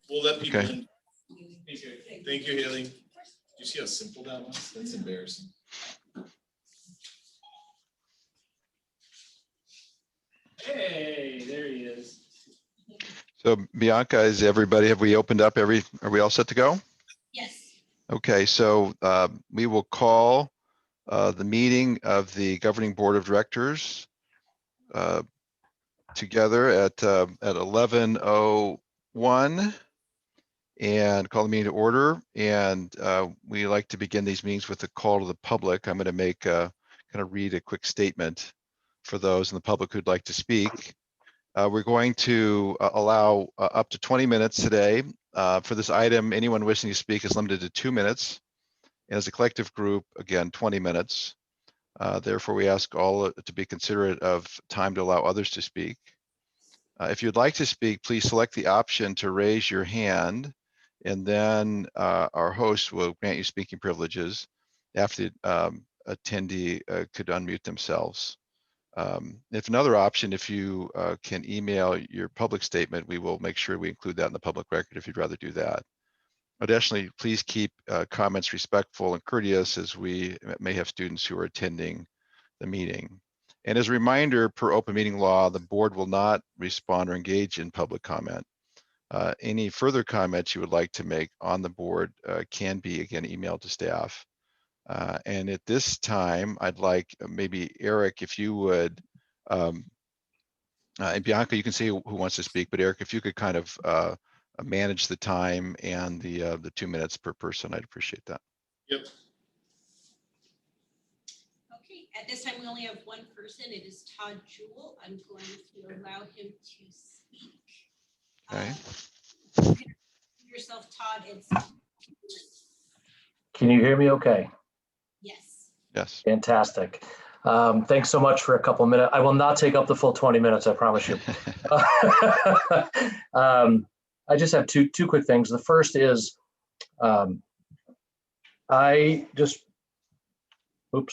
We'll let people Okay. in. Thank you, Haley. Do you see how simple that was? That's embarrassing. Hey, there he is. So Bianca, have we opened up are we all set to go? Yes. Okay, so we will call the meeting of the governing board of directors together at 11:01 and call the meeting to order. And we like to begin these meetings with a call to the public. I'm going to kind of read a quick statement for those in the public who'd like to speak. We're going to allow up to 20 minutes today. For this item, anyone wishing to speak is limited to 2 minutes. And as a collective group, again, 20 minutes. Therefore, we ask all to be considerate of time to allow others to speak. If you'd like to speak, please select the option to raise your hand, and then our host will grant you speaking privileges after the attendee could unmute themselves. If another option, if you can email your public statement, we will make sure we include that in the public record if you'd rather do that. Additionally, please keep comments respectful and courteous, as we may have students who are attending the meeting. And as a reminder, per open meeting law, the board will not respond or engage in public comment. Any further comments you would like to make on the board can be, again, emailed to staff. And at this time, I'd like maybe Eric, if you would, and Bianca, you can see who wants to speak, but Eric, if you could kind of manage the time and the 2 minutes per person, I'd appreciate that. Yep. Okay, at this time, we only have one person. It is Todd Jewell. I'm going to allow him to speak. Okay. Yourself, Todd, it's. Can you hear me okay? Yes. Yes. Fantastic. Thanks so much for a couple of minutes. I will not take up the full 20 minutes, I promise you. I just have two quick things. The first is I just want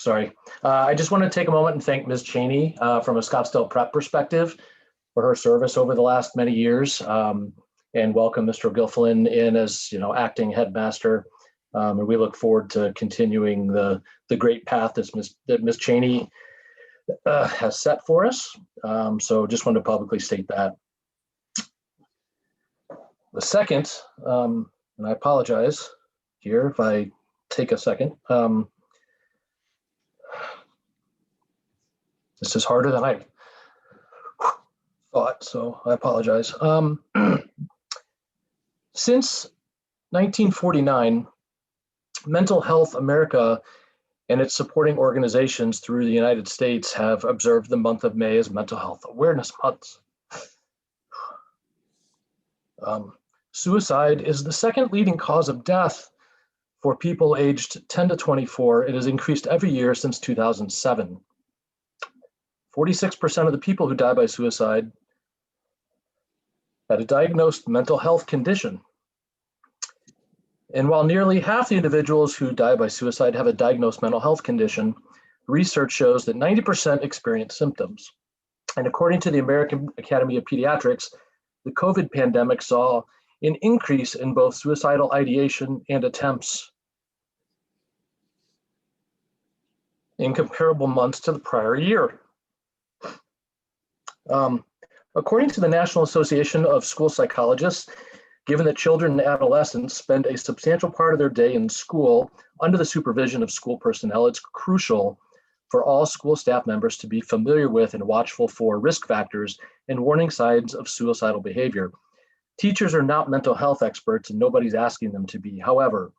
to take a moment and thank Ms. Cheney from a Scottsdale Prep perspective for her service over the last many years, and welcome Mr. Gilfillan in as acting headmaster. And we look forward to continuing the great path that Ms. Cheney has set for us. So just wanted to publicly state that. The second, and I apologize here if I take a second. This is harder than I thought, so I apologize. Since 1949, Mental Health America and its supporting organizations through the United States have observed the month of May as Mental Health Awareness Month. Suicide is the second leading cause of death for people aged 10 to 24. It has increased every year since 2007. 46% of the people who die by suicide had a diagnosed mental health condition. And while nearly half the individuals who die by suicide have a diagnosed mental health condition, research shows that 90% experience symptoms. And according to the American Academy of Pediatrics, the COVID pandemic saw an increase in both suicidal ideation and attempts in comparable months to the prior year. According to the National Association of School Psychologists, given that children and adolescents spend a substantial part of their day in school under the supervision of school personnel, it's crucial for all school staff members to be familiar with and watchful for risk factors and warning signs of suicidal behavior. Teachers are not mental health experts, and nobody's asking them to be. However,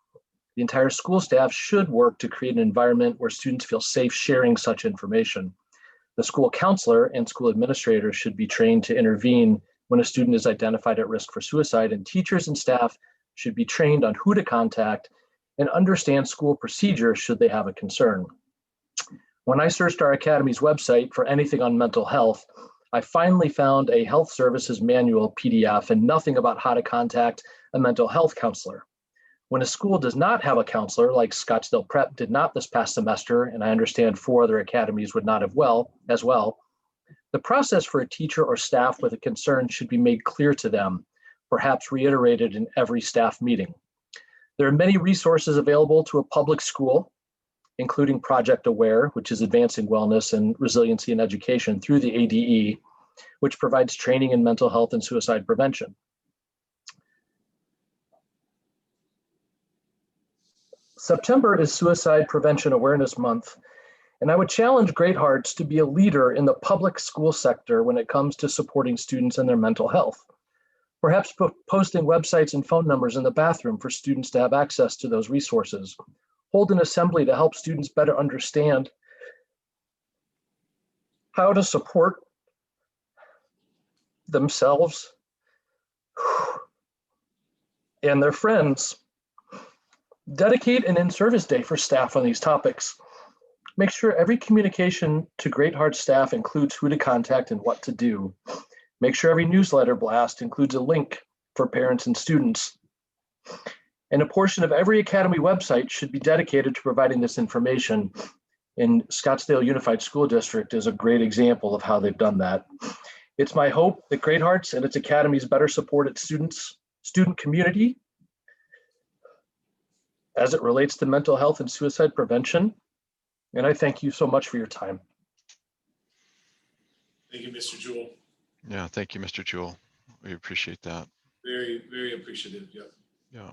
the entire school staff should work to create an environment where students feel safe sharing such information. The school counselor and school administrators should be trained to intervene when a student is identified at risk for suicide, and teachers and staff should be trained on who to contact and understand school procedures should they have a concern. When I searched our Academy's website for anything on mental health, I finally found a health services manual PDF and nothing about how to contact a mental health counselor. When a school does not have a counselor, like Scottsdale Prep did not this past semester, and I understand 4 other academies would not have as well, the process for a teacher or staff with a concern should be made clear to them, perhaps reiterated in every staff meeting. There are many resources available to a public school, including Project Aware, which is advancing wellness and resiliency in education through the ADE, which provides training in mental health and suicide prevention. September is Suicide Prevention Awareness Month, and I would challenge Great Hearts to be a leader in the public school sector when it comes to supporting students and their mental health. Perhaps posting websites and phone numbers in the bathroom for students to have access to those resources. Hold an assembly to help students better understand how to support themselves and their friends. Dedicate an in-service day for staff on these topics. Make sure every communication to Great Hearts staff includes who to contact and what to do. Make sure every newsletter blast includes a link for parents and students. And a portion of every Academy website should be dedicated to providing this information. And Scottsdale Unified School District is a great example of how they've done that. It's my hope that Great Hearts and its academies better support its student community as it relates to mental health and suicide prevention. And I thank you so much for your time. Thank you, Mr. Jewell. Yeah, thank you, Mr. Jewell. We appreciate that. Very, very appreciative. Yep. Yeah.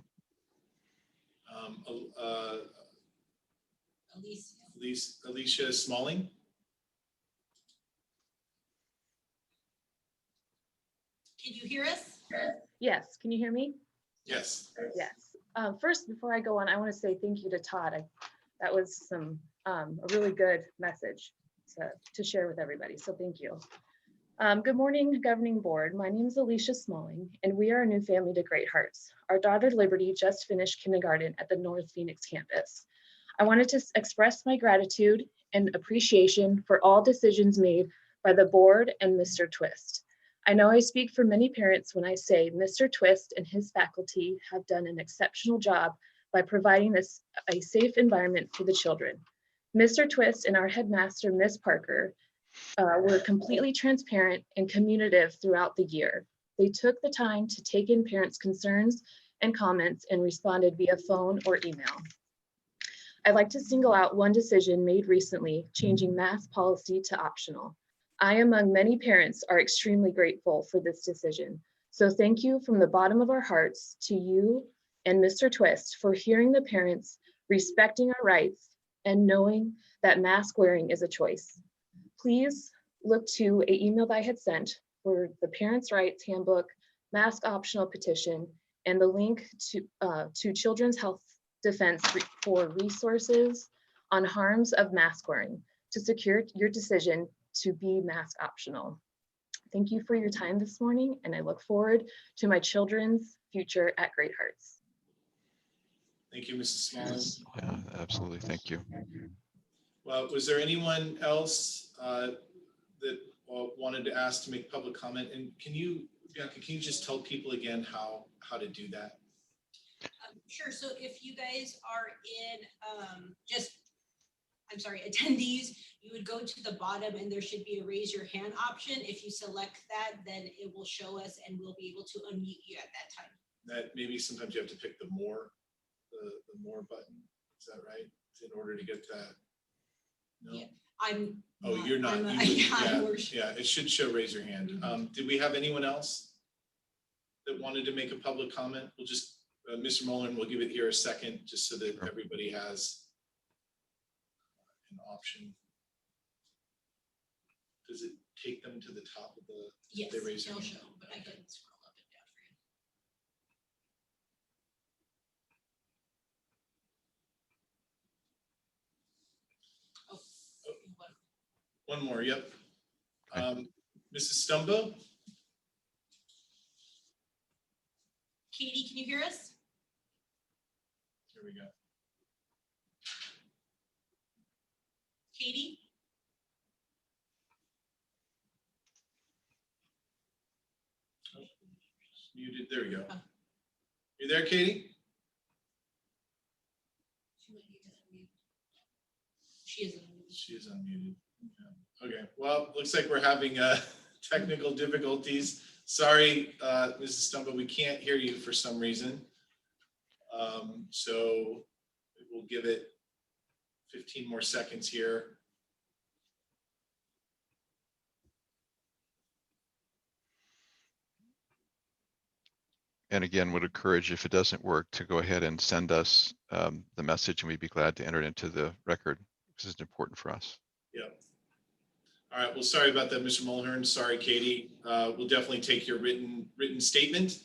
Alicia Smalling. Can you hear us? Yes, can you hear me? Yes. Yes. First, before I go on, I want to say thank you to Todd. That was a really good message to share with everybody, so thank you. Good morning, Governing Board. My name is Alicia Smalling, and we are a new family to Great Hearts. Our daughter Liberty just finished kindergarten at the North Phoenix campus. I wanted to express my gratitude and appreciation for all decisions made by the board and Mr. Twist. I know I speak for many parents when I say Mr. Twist and his faculty have done an exceptional job by providing us a safe environment for the children. Mr. Twist and our headmaster, Ms. Parker, were completely transparent and communicative throughout the year. They took the time to take in parents' concerns and comments and responded via phone or email. I'd like to single out one decision made recently, changing mask policy to optional. I, among many parents, are extremely grateful for this decision. So thank you from the bottom of our hearts to you and Mr. Twist for hearing the parents, respecting our rights, and knowing that mask wearing is a choice. Please look to an email that I had sent for the Parents' Rights Handbook, mask optional petition, and the link to Children's Health Defense for resources on harms of mask wearing to secure your decision to be mask optional. Thank you for your time this morning, and I look forward to my children's future at Great Hearts. Thank you, Mrs. Smalling. Yeah, absolutely. Thank you. Well, was there anyone else that wanted to ask to make public comment? And can you, Bianca, can you just tell people again how to do that? Sure. So if you guys are in attendees, you would go to the bottom and there should be a raise your hand option. If you select that, then it will show us and we'll be able to unmute you at that time. That maybe sometimes you have to pick the more button. Is that right? In order to get that. No? Yeah, I'm. Oh, you're not. Yeah, it should show raise your hand. Mm-hmm. Did we have anyone else that wanted to make a public comment? We'll just, Mr. Mullen, we'll give it here a second just so that everybody has an option. Does it take them to the top of the? Yes, they raise their it'll hand? show, but I can scroll up and down for you. One more, yep. Okay. Mrs. Stumbo? Katie, can you hear us? Here we go. Katie? Oh, muted, there we go. Oh. You there, Katie? She is unmuted. She is unmuted. Yeah. Okay, well, looks like we're having technical difficulties. Sorry, Mrs. Stumbo, we can't hear you for some reason. So we'll give it 15 more seconds here. And again, would encourage, if it doesn't work, to go ahead and send us the message, and we'd be glad to enter it into the record, because it's important for us. Yep. All right, well, sorry about that, Mr. Mulhern. Sorry, Katie. We'll definitely take your written statement.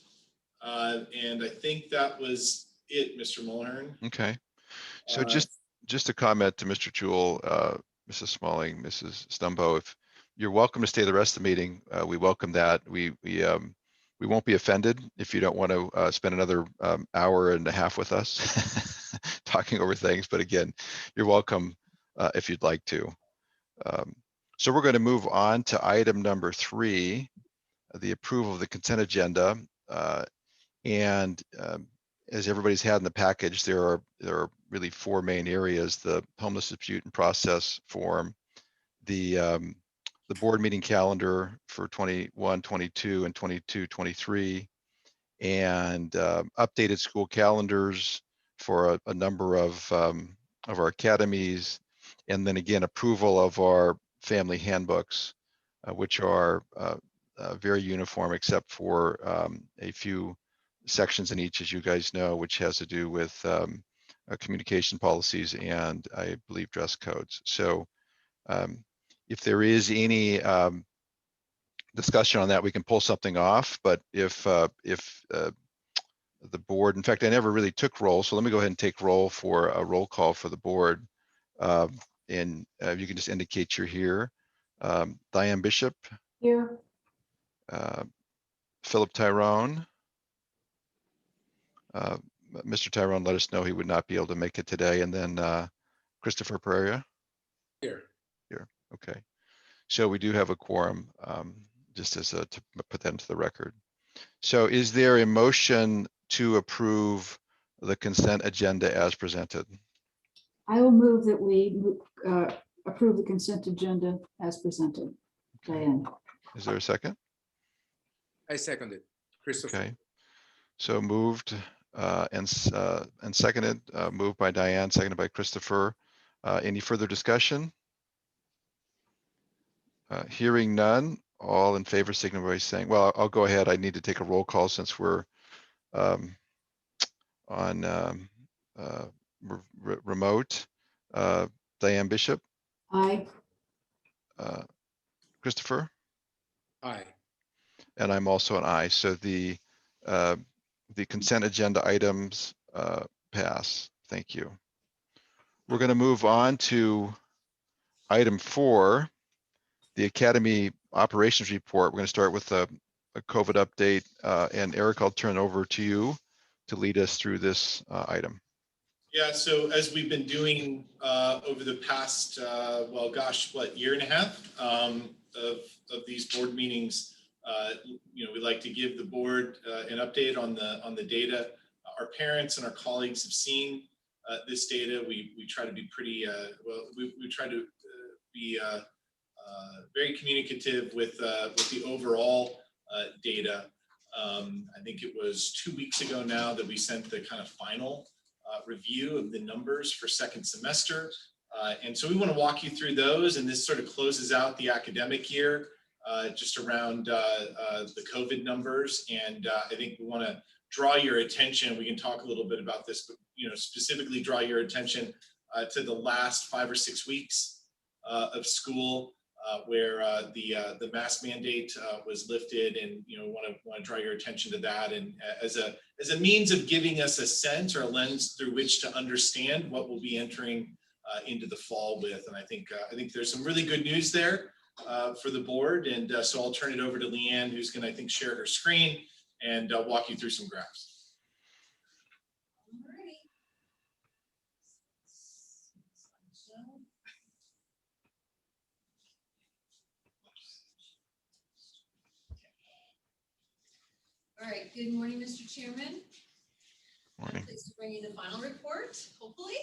And I think that was it, Mr. Mulhern. Okay. So Uh, just a comment to Mr. Jewell, Mrs. Smalling, Mrs. Stumbo, if you're welcome to stay the rest of the meeting, we welcome that. We won't be offended if you don't want to spend another hour and a half with us talking over things. But again, you're welcome if you'd like to. So we're going to move on to item number 3, the approval of the consent agenda. And as everybody's had in the package, there are really 4 main areas: the homeless dispute and process form, the board meeting calendar for 21, 22, and 22, 23, and updated school calendars for a number of our academies, and then again approval of our family handbooks, which are very uniform except for a few sections in each, as you guys know, which has to do with communication policies and I believe dress codes. So if there is any discussion on that, we can pull something off. But if the board, in fact, I never really took roll, so let me go ahead and take roll for a roll call for the board. And you can just indicate you're here. Diane Bishop. Here. Philip Tyrone. Mr. Tyrone let us know he would not be able to make it today. And then Christopher Pereira. Here. Here, okay. So we do have a quorum, just as to put that into the record. So is there a motion to approve the consent agenda as presented? I will move that we approve the consent agenda as presented. Diane. Is there a second? I second it. Christopher. Okay. So moved and seconded, moved by Diane, seconded by Christopher. Any further discussion? Hearing none, all in favor signify by saying, well, I'll go ahead. I need to take a roll call since we're on remote. Diane Bishop. Aye. Christopher. Aye. And I'm also an aye. So the consent agenda items pass. Thank you. We're going to move on to item 4, the Academy Operations Report. We're going to start with a COVID update. And Eric, I'll turn it over to you to lead us through this item. Yeah, so as we've been doing over the past, well, gosh, what, year and a half of these board meetings, we like to give the board an update on the data. Our parents and our colleagues have seen this data. We try to be pretty, we try to be very communicative with the overall data. I think it was 2 weeks ago now that we sent the kind of final review of the numbers for second semester. And so we want to walk you through those, and this sort of closes out the academic year just around the COVID numbers. And I think we want to draw your attention. We can talk a little bit about this, but specifically draw your attention to the last 5 or 6 weeks of school where the mask mandate was lifted, and want to draw your attention to that, and as a means of giving us a sense or a lens through which to understand what we'll be entering into the fall with. And I think there's some really good news there for the board, and so I'll turn it over to Leanne, who's going to, I think, share her screen and walk you through some graphs. All right, good morning, Mr. Chairman. Morning. I'm pleased to bring you the final report, hopefully,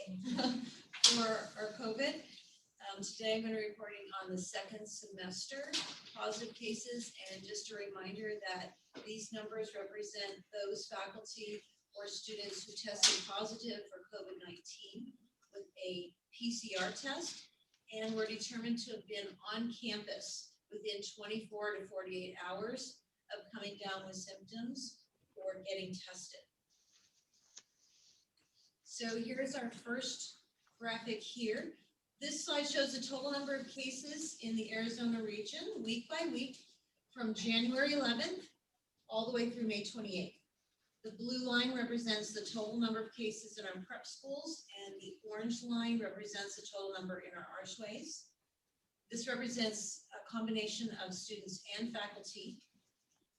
for our COVID. Today I'm going to be reporting on the second semester positive cases, and just a reminder that these numbers represent those faculty or students who tested positive for COVID-19 with a PCR test and were determined to have been on campus within 24 to 48 hours of coming down with symptoms or getting tested. So here's our first graphic here. This slide shows the total number of cases in the Arizona region, week by week, from January 11th all the way through May 28th. The blue line represents the total number of cases in our prep schools, and the orange line represents the total number in our archways. This represents a combination of students and faculty.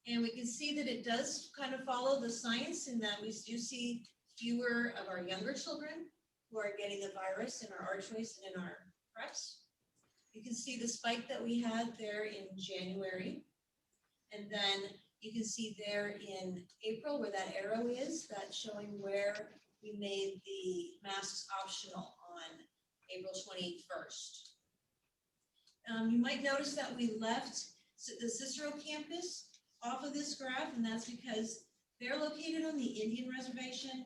And we can see that it does kind of follow the science in that we do see fewer of our younger children who are getting the virus in our archways and in our preps. You can see the spike that we had there in January. And then you can see there in April where that arrow is, that's showing where we made the masks optional on April 21st. You might notice that we left the Cicero campus off of this graph, and that's because they're located on the Indian reservation.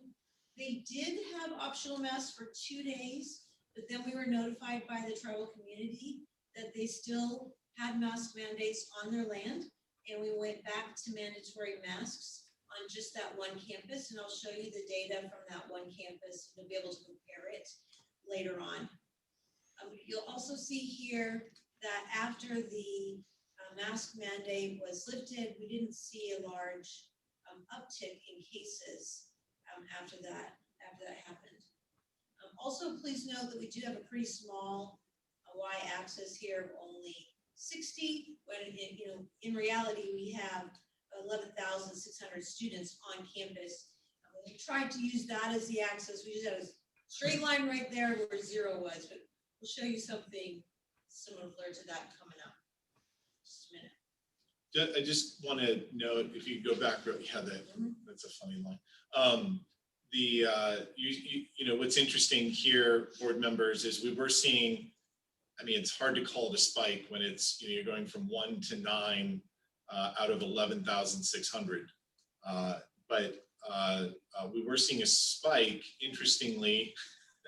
They did have optional masks for 2 days, but then we were notified by the tribal community that they still had mask mandates on their land, and we went back to mandatory masks on just that one campus, and I'll show you the data from that one campus. You'll be able to compare it later on. You'll also see here that after the mask mandate was lifted, we didn't see a large uptick in cases after that happened. Also, please note that we do have a pretty small y-axis here of only 60, when in reality we have 11,600 students on campus. We tried to use that as the axis. We just had a straight line right there where 0 was, but we'll show you something similar to that coming up. Just a minute. I just want to note, if you go back, yeah, that's a funny line. What's interesting here, board members, is we were seeing, I mean, it's hard to call it a spike when it's, you're going from 1 to 9 out of 11,600. But we were seeing a spike, interestingly,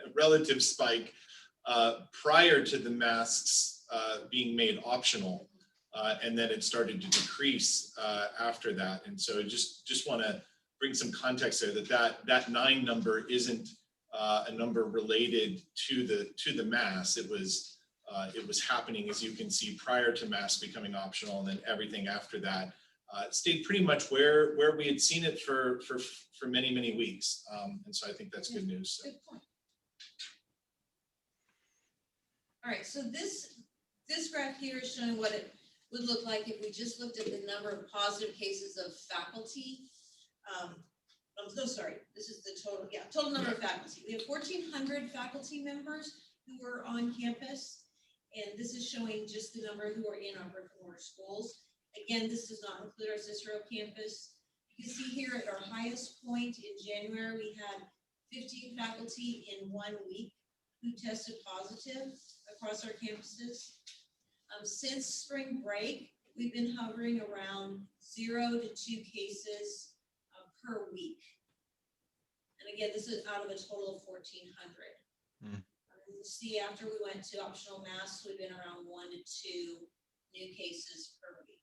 a relative spike prior to the masks being made optional. And then it started to decrease after that. And so just want to bring some context there that 9 number isn't a number related to the mass. It was happening, as you can see, prior to masks becoming optional, and then everything after that stayed pretty much where we had seen it for many weeks. And so I think that's good news. So. Good point. All right, so this graph here is showing what it would look like if we just looked at the number of positive cases of faculty. I'm so sorry, this is the total number of faculty. We have 1,400 faculty members who were on campus, and this is showing just the number who are in our brick and mortar schools. Again, this does not include our Cicero campus. You can see here at our highest point in January, we had 15 faculty in 1 week who tested positive across our campuses. Since spring break, we've been hovering around 0 to 2 cases per week. And again, this is out of a total of 1,400. You see, after we went to optional masks, we've been around 1 to 2 new cases per week.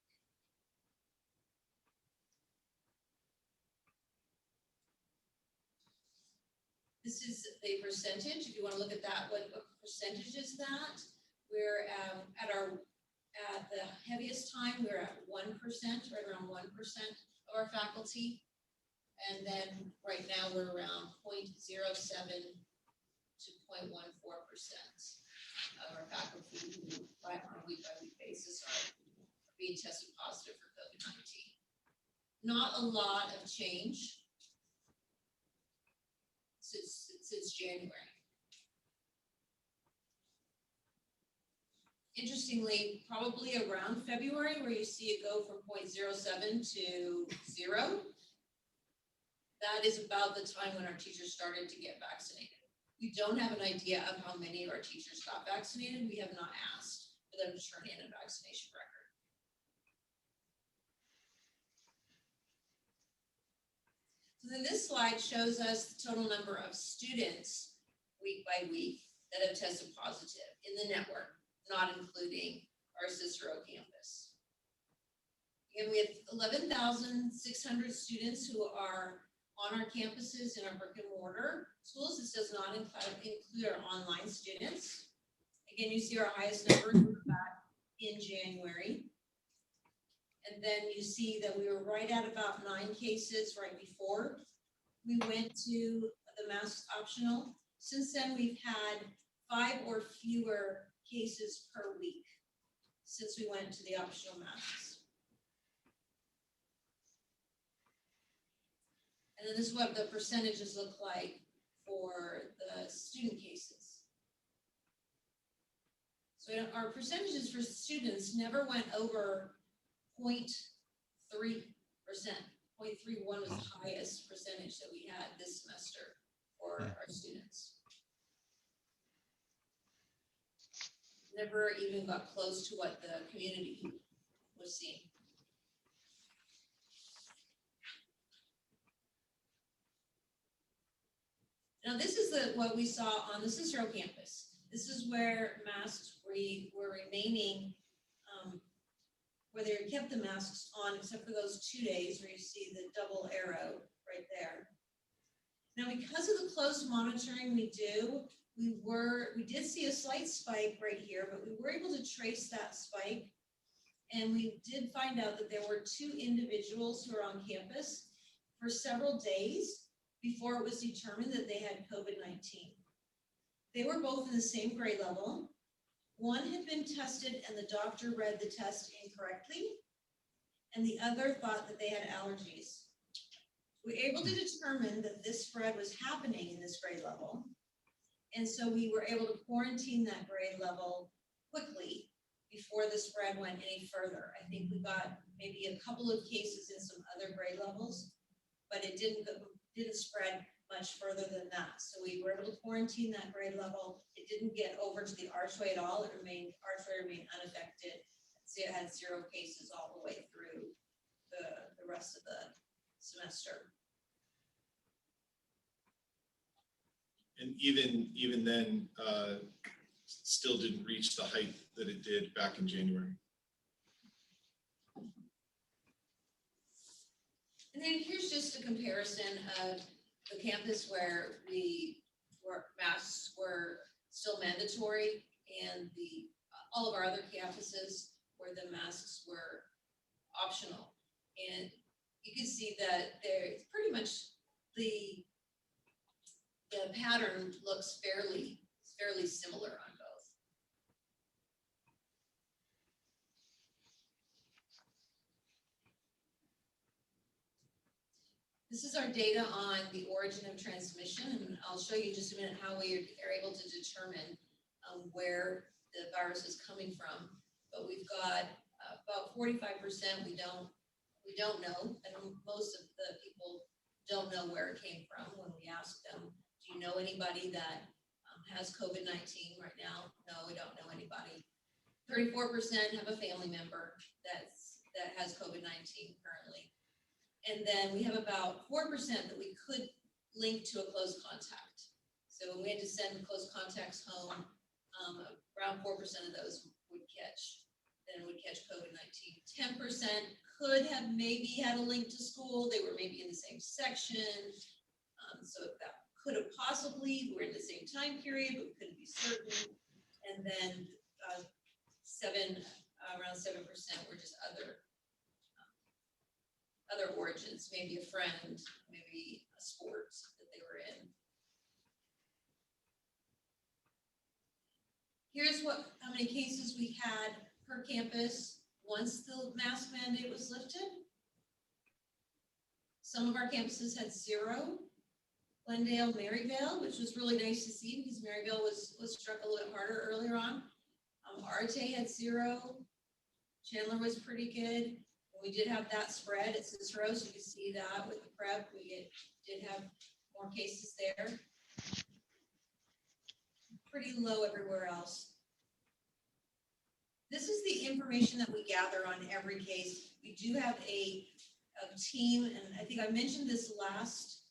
This is a percentage. If you want to look at that, what percentage is that? We're at the heaviest time, we're at 1%, right around 1% of our faculty. And then right now we're around 0.07 to 0.14% of our faculty who on a week-by-week basis are being tested positive for COVID-19. Not a lot of change since January. Interestingly, probably around February, where you see it go from 0.07 to 0, that is about the time when our teachers started to get vaccinated. We don't have an idea of how many of our teachers got vaccinated. We have not asked for them to turn in a vaccination record. So then this slide shows us the total number of students week by week that have tested positive in the network, not including our Cicero campus. And we have 11,600 students who are on our campuses in our brick and mortar schools. This does not include our online students. Again, you see our highest number back in January. And then you see that we were right at about 9 cases right before we went to the mask optional. Since then, we've had 5 or fewer cases per week since we went to the optional masks. And then this is what the percentages look like for the student cases. So our percentages for students never went over 0.3%. 0.31 was the highest percentage that we had this semester for our students. Never even got close to what the community was seeing. Now, this is what we saw on the Cicero campus. This is where masks were remaining, where they kept the masks on, except for those 2 days where you see the double arrow right there. Now, because of the close monitoring we do, we did see a slight spike right here, but we were able to trace that spike. And we did find out that there were 2 individuals who were on campus for several days before it was determined that they had COVID-19. They were both in the same grade level. One had been tested and the doctor read the test incorrectly, and the other thought that they had allergies. We were able to determine that this spread was happening in this grade level, and so we were able to quarantine that grade level quickly before the spread went any further. I think we got maybe a couple of cases in some other grade levels, but it didn't spread much further than that. So we were able to quarantine that grade level. It didn't get over to the Archway at all. Archway remained unaffected. So it had 0 cases all the way through the rest of the semester. And even then, still didn't reach the height that it did back in January. And then here's just a comparison of the campus where masks were still mandatory, and all of our other campuses where the masks were optional. And you can see that there's pretty much the pattern looks fairly similar on both. This is our data on the origin of transmission, and I'll show you in just a minute how we are able to determine where the virus is coming from. But we've got about 45% we don't know, and most of the people don't know where it came from when we ask them, do you know anybody that has COVID-19 right now? No, we don't know anybody. 34% have a family member that has COVID-19 currently. And then we have about 4% that we could link to a close contact. So when we had to send close contacts home, around 4% of those would catch COVID-19. 10% could have maybe had a link to school. They were maybe in the same section. So that could have possibly, we're in the same time period, but we couldn't be certain. And then around 7% were just other origins, maybe a friend, maybe a sport that they were in. Here's how many cases we had per campus once the mask mandate was lifted. Some of our campuses had 0. Glendale, Maryvale, which was really nice to see because Maryvale was struck a little bit harder earlier on. Arte had 0. Chandler was pretty good. We did have that spread at Cicero, so you can see that with the prep, we did have more cases there. pretty low everywhere else. This is the information that we gather on every case. We do have a team, and I think I mentioned this last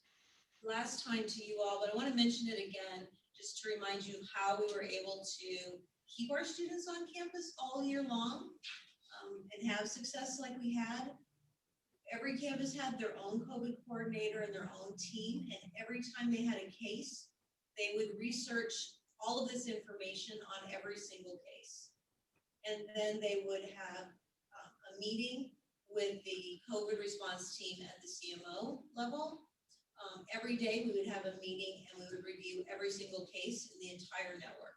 time to you all, but I want to mention it again, just to remind you how we were able to keep our students on campus all year long and have success like we had. Every campus had their own COVID coordinator and their own team, and every time they had a case, they would research all of this information on every single case. And then they would have a meeting with the COVID response team at the CMO level. Every day we would have a meeting and we would review every single case in the entire network.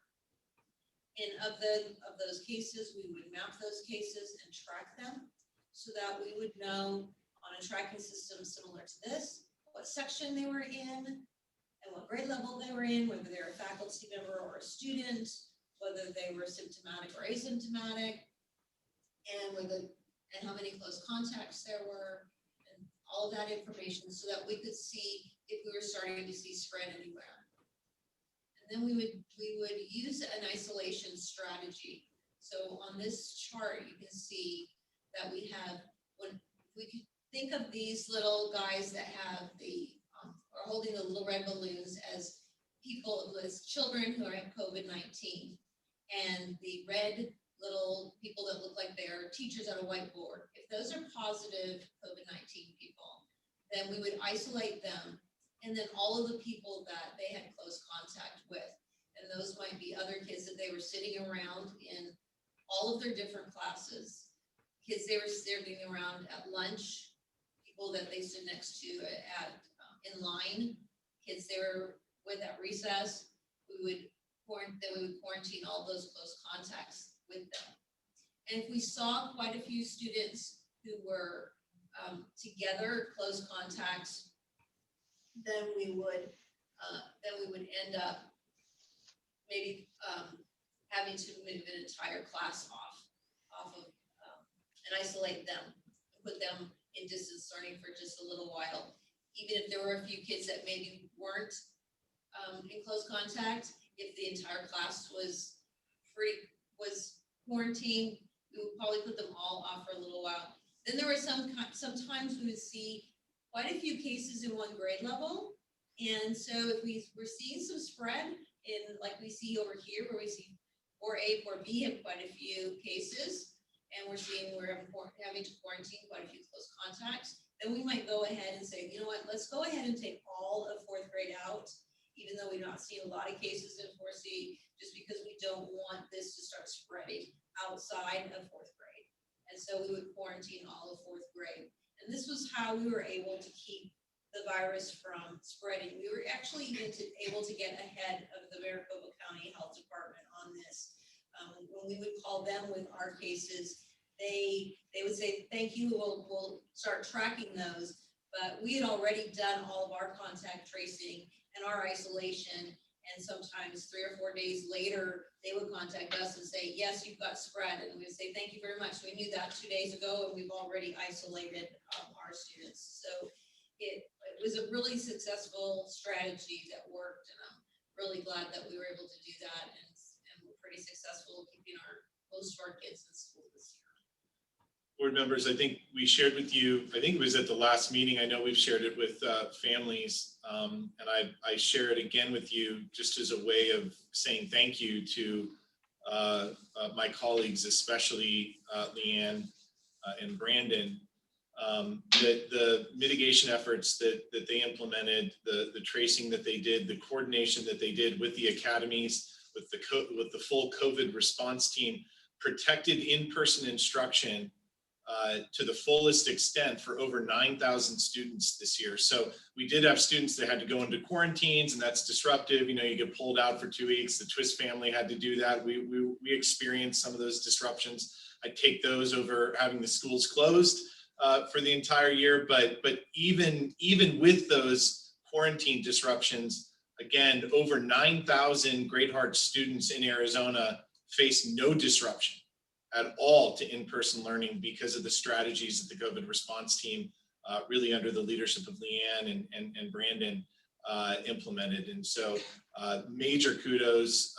And of those cases, we would map those cases and track them so that we would know on a tracking system similar to this, what section they were in and what grade level they were in, whether they're a faculty member or a student, whether they were symptomatic or asymptomatic, and how many close contacts there were, and all of that information so that we could see if we were starting to see spread anywhere. And then we would use an isolation strategy. So on this chart, you can see that we have, when we could think of these little guys that have are holding the little red balloons as people with children who have COVID-19, and the red little people that look like they're teachers on a whiteboard. If those are positive COVID-19 people, then we would isolate them, and then all of the people that they had close contact with, and those might be other kids that they were sitting around in all of their different classes, kids they were sitting around at lunch, people that they stood next to in line, kids they were with at recess. We would quarantine all those close contacts with them. And if we saw quite a few students who were together, close contacts, then we would end up maybe having to move an entire class off of and isolate them, and put them in distance learning for just a little while. Even if there were a few kids that maybe weren't in close contact, if the entire class was quarantined, we would probably put them all off for a little while. Then there were sometimes we would see quite a few cases in one grade level. And so if we were seeing some spread in, like we see over here, where we see 4A, 4B have quite a few cases, and we're having to quarantine quite a few close contacts, then we might go ahead and say, you know what, let's go ahead and take all of 4th grade out, even though we've not seen a lot of cases in 4C, just because we don't want this to start spreading outside of 4th grade. And so we would quarantine all of 4th grade. And this was how we were able to keep the virus from spreading. We were actually even able to get ahead of the Maricopa County Health Department on this. When we would call them with our cases, they would say, thank you, we'll start tracking those. But we had already done all of our contact tracing and our isolation. And sometimes 3 or 4 days later, they would contact us and say, yes, you've got spread. And we would say, thank you very much. We knew that 2 days ago, and we've already isolated our students. So it was a really successful strategy that worked. And I'm really glad that we were able to do that. And we're pretty successful keeping most of our kids in school this year. Board members, I think we shared with you, I think it was at the last meeting, I know we've shared it with families, and I share it again with you just as a way of saying thank you to my colleagues, especially Leanne and Brandon, that the mitigation efforts that they implemented, the tracing that they did, the coordination that they did with the academies, with the full COVID response team, protected in-person instruction to the fullest extent for over 9,000 students this year. So we did have students that had to go into quarantines, and that's disruptive. You know, you get pulled out for 2 weeks. The Twist family had to do that. We experienced some of those disruptions. I take those over having the schools closed for the entire year. But even with those quarantine disruptions, again, over 9,000 Great Heart students in Arizona faced no disruption at all to in-person learning because of the strategies that the COVID response team, really under the leadership of Leanne and Brandon, implemented. And so major kudos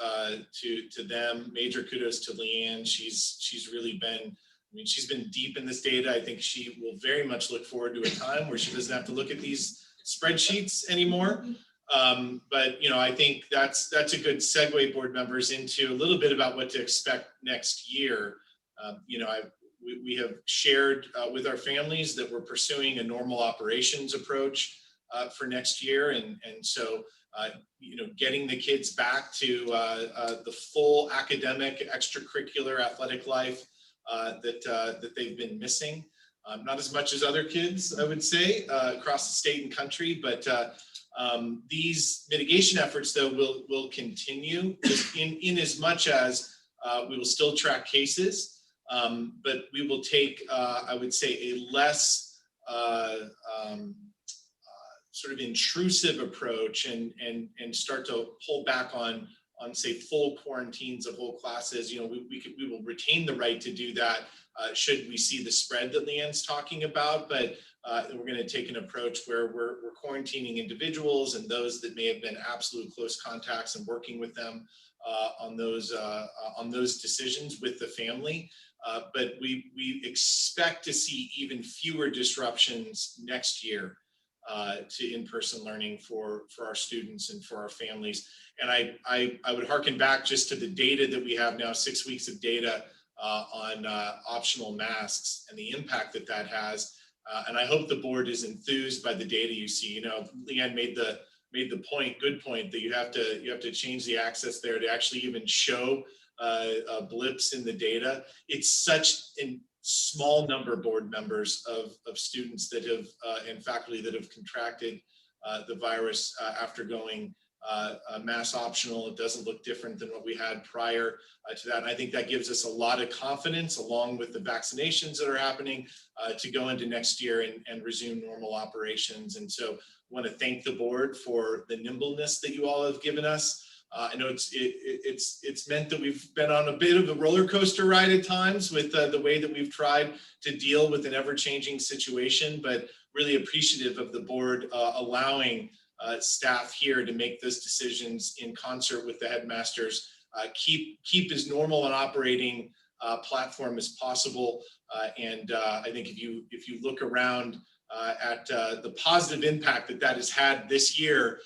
to them, major kudos to Leanne. She's really been, I mean, she's been deep in this data. I think she will very much look forward to a time where she doesn't have to look at these spreadsheets anymore. But you know, I think that's a good segue, board members, into a little bit about what to expect next year. You know, we have shared with our families that we're pursuing a normal operations approach for next year, and so you know, getting the kids back to the full academic, extracurricular, athletic life that they've been missing. Not as much as other kids, I would say, across the state and country, but these mitigation efforts, though, will continue in as much as we will still track cases, but we will take, I would say, a less sort of intrusive approach and start to pull back on say full quarantines of whole classes. You know, we will retain the right to do that should we see the spread that Leanne's talking about, but we're going to take an approach where we're quarantining individuals and those that may have been absolute close contacts and working with them on those decisions with the family. But we expect to see even fewer disruptions next year to in-person learning for our students and for our families. And I would harken back just to the data that we have now, 6 weeks of data on optional masks and the impact that has. And I hope the board is enthused by the data you see. You know, Leanne made the good point that you have to change the access there to actually even show blips in the data. It's such a small number, board members, of students that have and faculty that have contracted the virus after going mass optional. It doesn't look different than what we had prior to that. And I think that gives us a lot of confidence, along with the vaccinations that are happening, to go into next year and resume normal operations. And so I want to thank the board for the nimbleness that you all have given us. I know it's meant that we've been on a bit of a roller coaster ride at times with the way that we've tried to deal with an ever-changing situation, but really appreciative of the board allowing staff here to make those decisions in concert with the headmasters, keep as normal an operating platform as possible. And I think if you look around at the positive impact that has had this year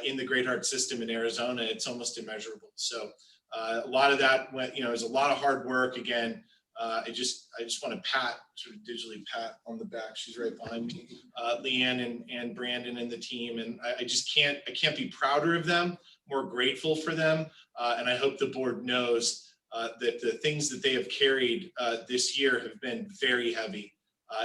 in the Great Heart system in Arizona, it's almost immeasurable. So a lot of that went, you know, there's a lot of hard work. Again, I just want to sort of digitally pat on the back. She's right behind me, Leanne and Brandon and the team. And I can't be prouder of them, more grateful for them. And I hope the board knows that the things that they have carried this year have been very heavy.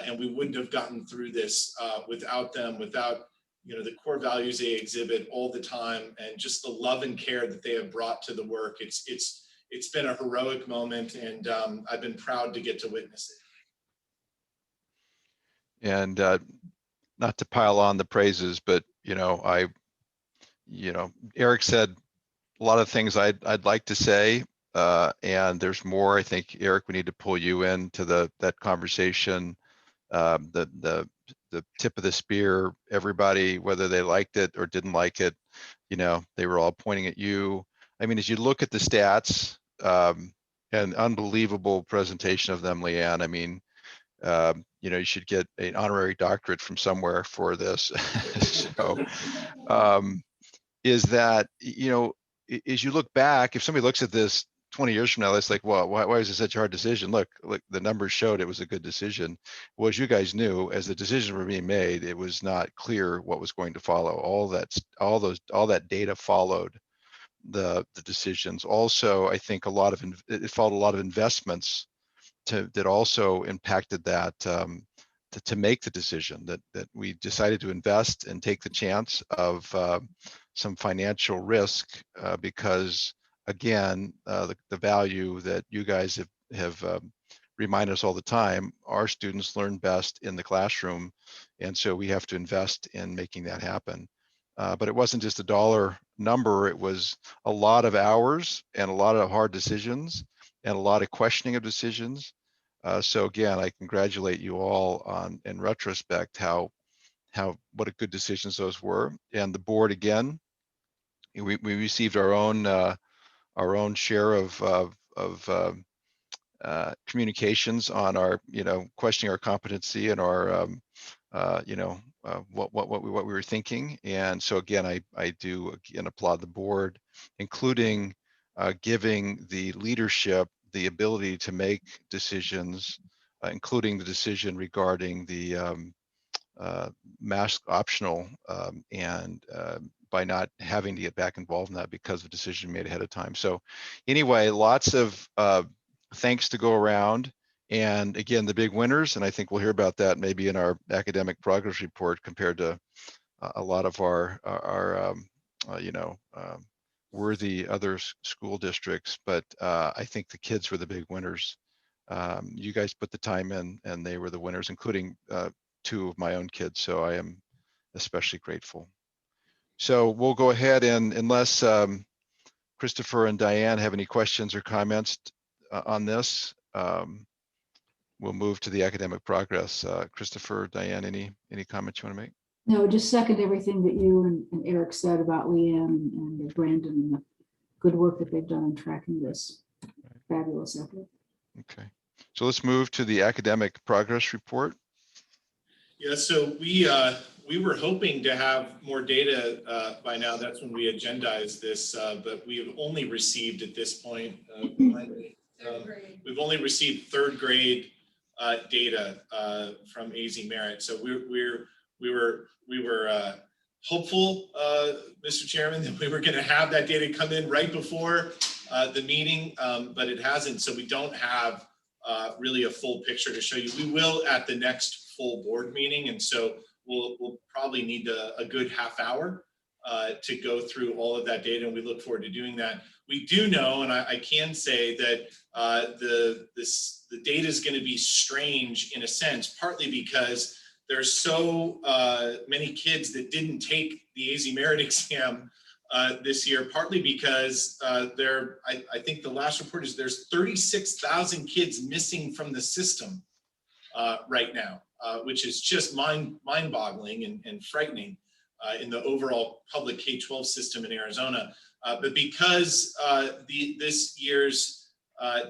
And we wouldn't have gotten through this without them, without, you know, the core values they exhibit all the time, and just the love and care that they have brought to the work. It's been a heroic moment, and I've been proud to get to witness it. And not to pile on the praises, but Eric said a lot of things I'd like to say, and there's more. I think, Eric, we need to pull you into that conversation. The tip of the spear, everybody, whether they liked it or didn't like it, they were all pointing at you. I mean, as you look at the stats, an unbelievable presentation of them, Leanne. I mean, you should get an honorary doctorate from somewhere for this. So, is that, as you look back, if somebody looks at this 20 years from now, it's like, well, why is it such a hard decision? Look, the numbers showed it was a good decision. Well, as you guys knew, as the decisions were being made, it was not clear what was going to follow. All that data followed the decisions. Also, I think it followed a lot of investments that also impacted that, to make the decision that we decided to invest and take the chance of some financial risk, because again, the value that you guys have remind us all the time, our students learn best in the classroom, and so we have to invest in making that happen. But it wasn't just a dollar number, it was a lot of hours and a lot of hard decisions and a lot of questioning of decisions. So again, I congratulate you all on, in retrospect, how what a good decisions those were. And the board, again, we received our own share of communications on our, questioning our competency and our, what we were thinking. And so again, I do again applaud the board, including giving the leadership the ability to make decisions, including the decision regarding the mask optional, and by not having to get back involved in that because of a decision made ahead of time. So anyway, lots of thanks to go around. And again, the big winners, and I think we'll hear about that maybe in our academic progress report compared to a lot of our worthy other school districts. But I think the kids were the big winners. You guys put the time in and they were the winners, including 2 of my own kids. So I am especially grateful. So we'll go ahead, and unless Christopher and Diane have any questions or comments on this, we'll move to the academic progress. Christopher, Diane, any comments you want to make? No, just second everything that you and Eric said about Leanne and Brandon and the good work that they've done in tracking this fabulous effort. Okay, so let's move to the academic progress report. Yeah, so we were hoping to have more data by now. That's when we agendized this, but we have only received at this point, we've only received 3rd grade data from AZ Merit. So we were hopeful, Mr. Chairman, that we were going to have that data come in right before the meeting, but it hasn't. So we don't have really a full picture to show you. We will at the next full board meeting, and so we'll probably need a good half hour to go through all of that data, and we look forward to doing that. We do know, and I can say that the data is going to be strange in a sense, partly because there's so many kids that didn't take the AZ Merit exam this year, partly because I think the last report is there's 36,000 kids missing from the system right now, which is just mind-boggling and frightening in the overall public K-12 system in Arizona. But because this year's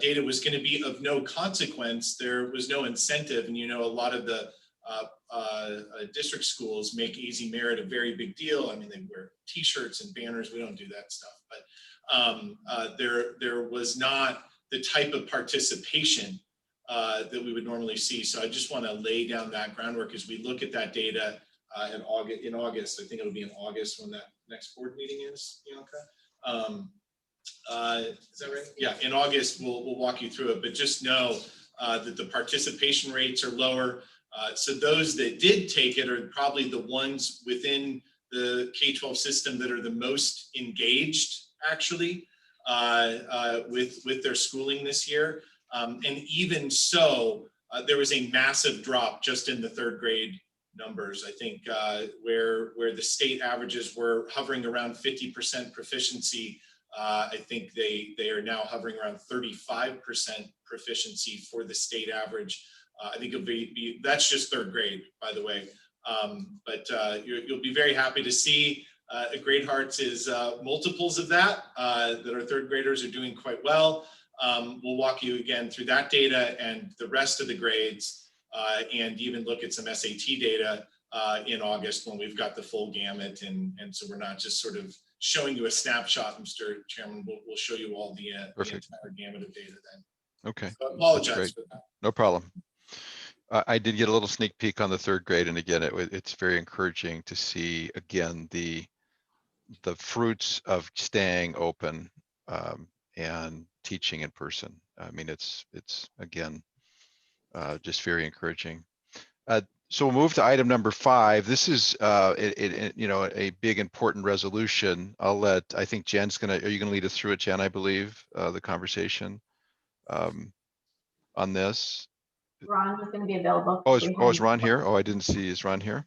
data was going to be of no consequence, there was no incentive. And a lot of the district schools make AZ Merit a very big deal. I mean, they wear T-shirts and banners. We don't do that stuff. But there was not the type of participation that we would normally see. So I just want to lay down that groundwork as we look at that data in August. I think it'll be in August when that next board meeting is, Bianca. Is that right? Yeah, in August, we'll walk you through it, but just know that the participation rates are lower. So those that did take it are probably the ones within the K-12 system that are the most engaged, actually, with their schooling this year. And even so, there was a massive drop just in the 3rd grade numbers. I think where the state averages were hovering around 50% proficiency, I think they are now hovering around 35% proficiency for the state average. I think it'll be that's just 3rd grade, by the way. But you'll be very happy to see Great Hearts is multiples of that our 3rd graders are doing quite well. We'll walk you again through that data and the rest of the grades, and even look at some SAT data in August when we've got the full gamut. And so we're not just sort of showing you a snapshot, Mr. Chairman. We'll show you all the entire gamut of data then. Okay. So I apologize for that. No problem. I did get a little sneak peek on the 3rd grade, and again, it's very encouraging to see again the fruits of staying open and teaching in person. I mean, it's again just very encouraging. So we'll move to item number 5. This is a big important resolution. I think Jen's are you gonna lead us through it, Jen? I believe the conversation on this. Ron is going to be available. Is Ron here? Oh, I didn't see. Is Ron here?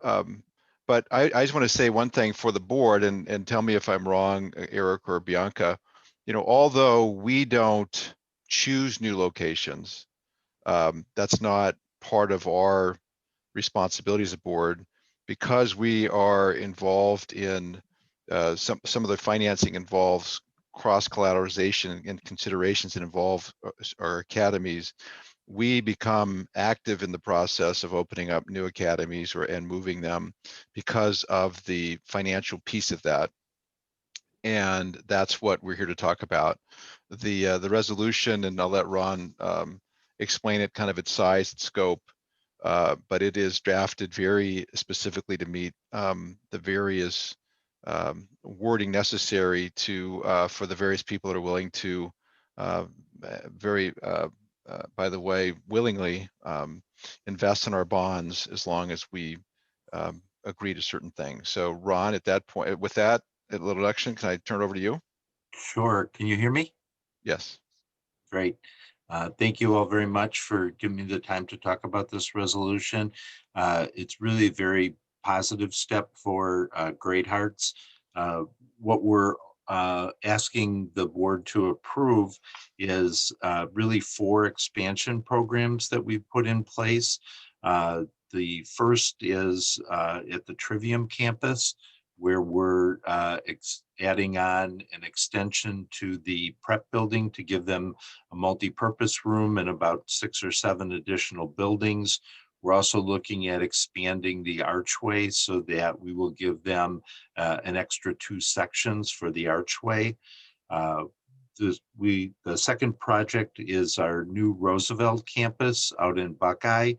But I just want to say one thing for the board, and tell me if I'm wrong, Eric or Bianca. Although we don't choose new locations, that's not part of our responsibilities of the board, because we are involved in some of the financing involves cross collateralization and considerations that involve our academies. We become active in the process of opening up new academies and moving them because of the financial piece of that. And that's what we're here to talk about. The resolution, and I'll let Ron explain it, kind of its size, its scope, but it is drafted very specifically to meet the various wording necessary to for the various people that are willing to by the way, willingly invest in our bonds as long as we agree to certain things. So Ron, at that point, with that introduction, can I turn it over to you? Sure. Can you hear me? Yes. Great. Thank you all very much for giving me the time to talk about this resolution. It's really a very positive step for Great Hearts. What we're asking the board to approve is really 4 expansion programs that we've put in place. The first is at the Trivium campus, where we're adding on an extension to the prep building to give them a multi-purpose room and about 6 or 7 additional buildings. We're also looking at expanding the archway so that we will give them an extra 2 sections for the archway. The second project is our new Roosevelt campus out in Buckeye,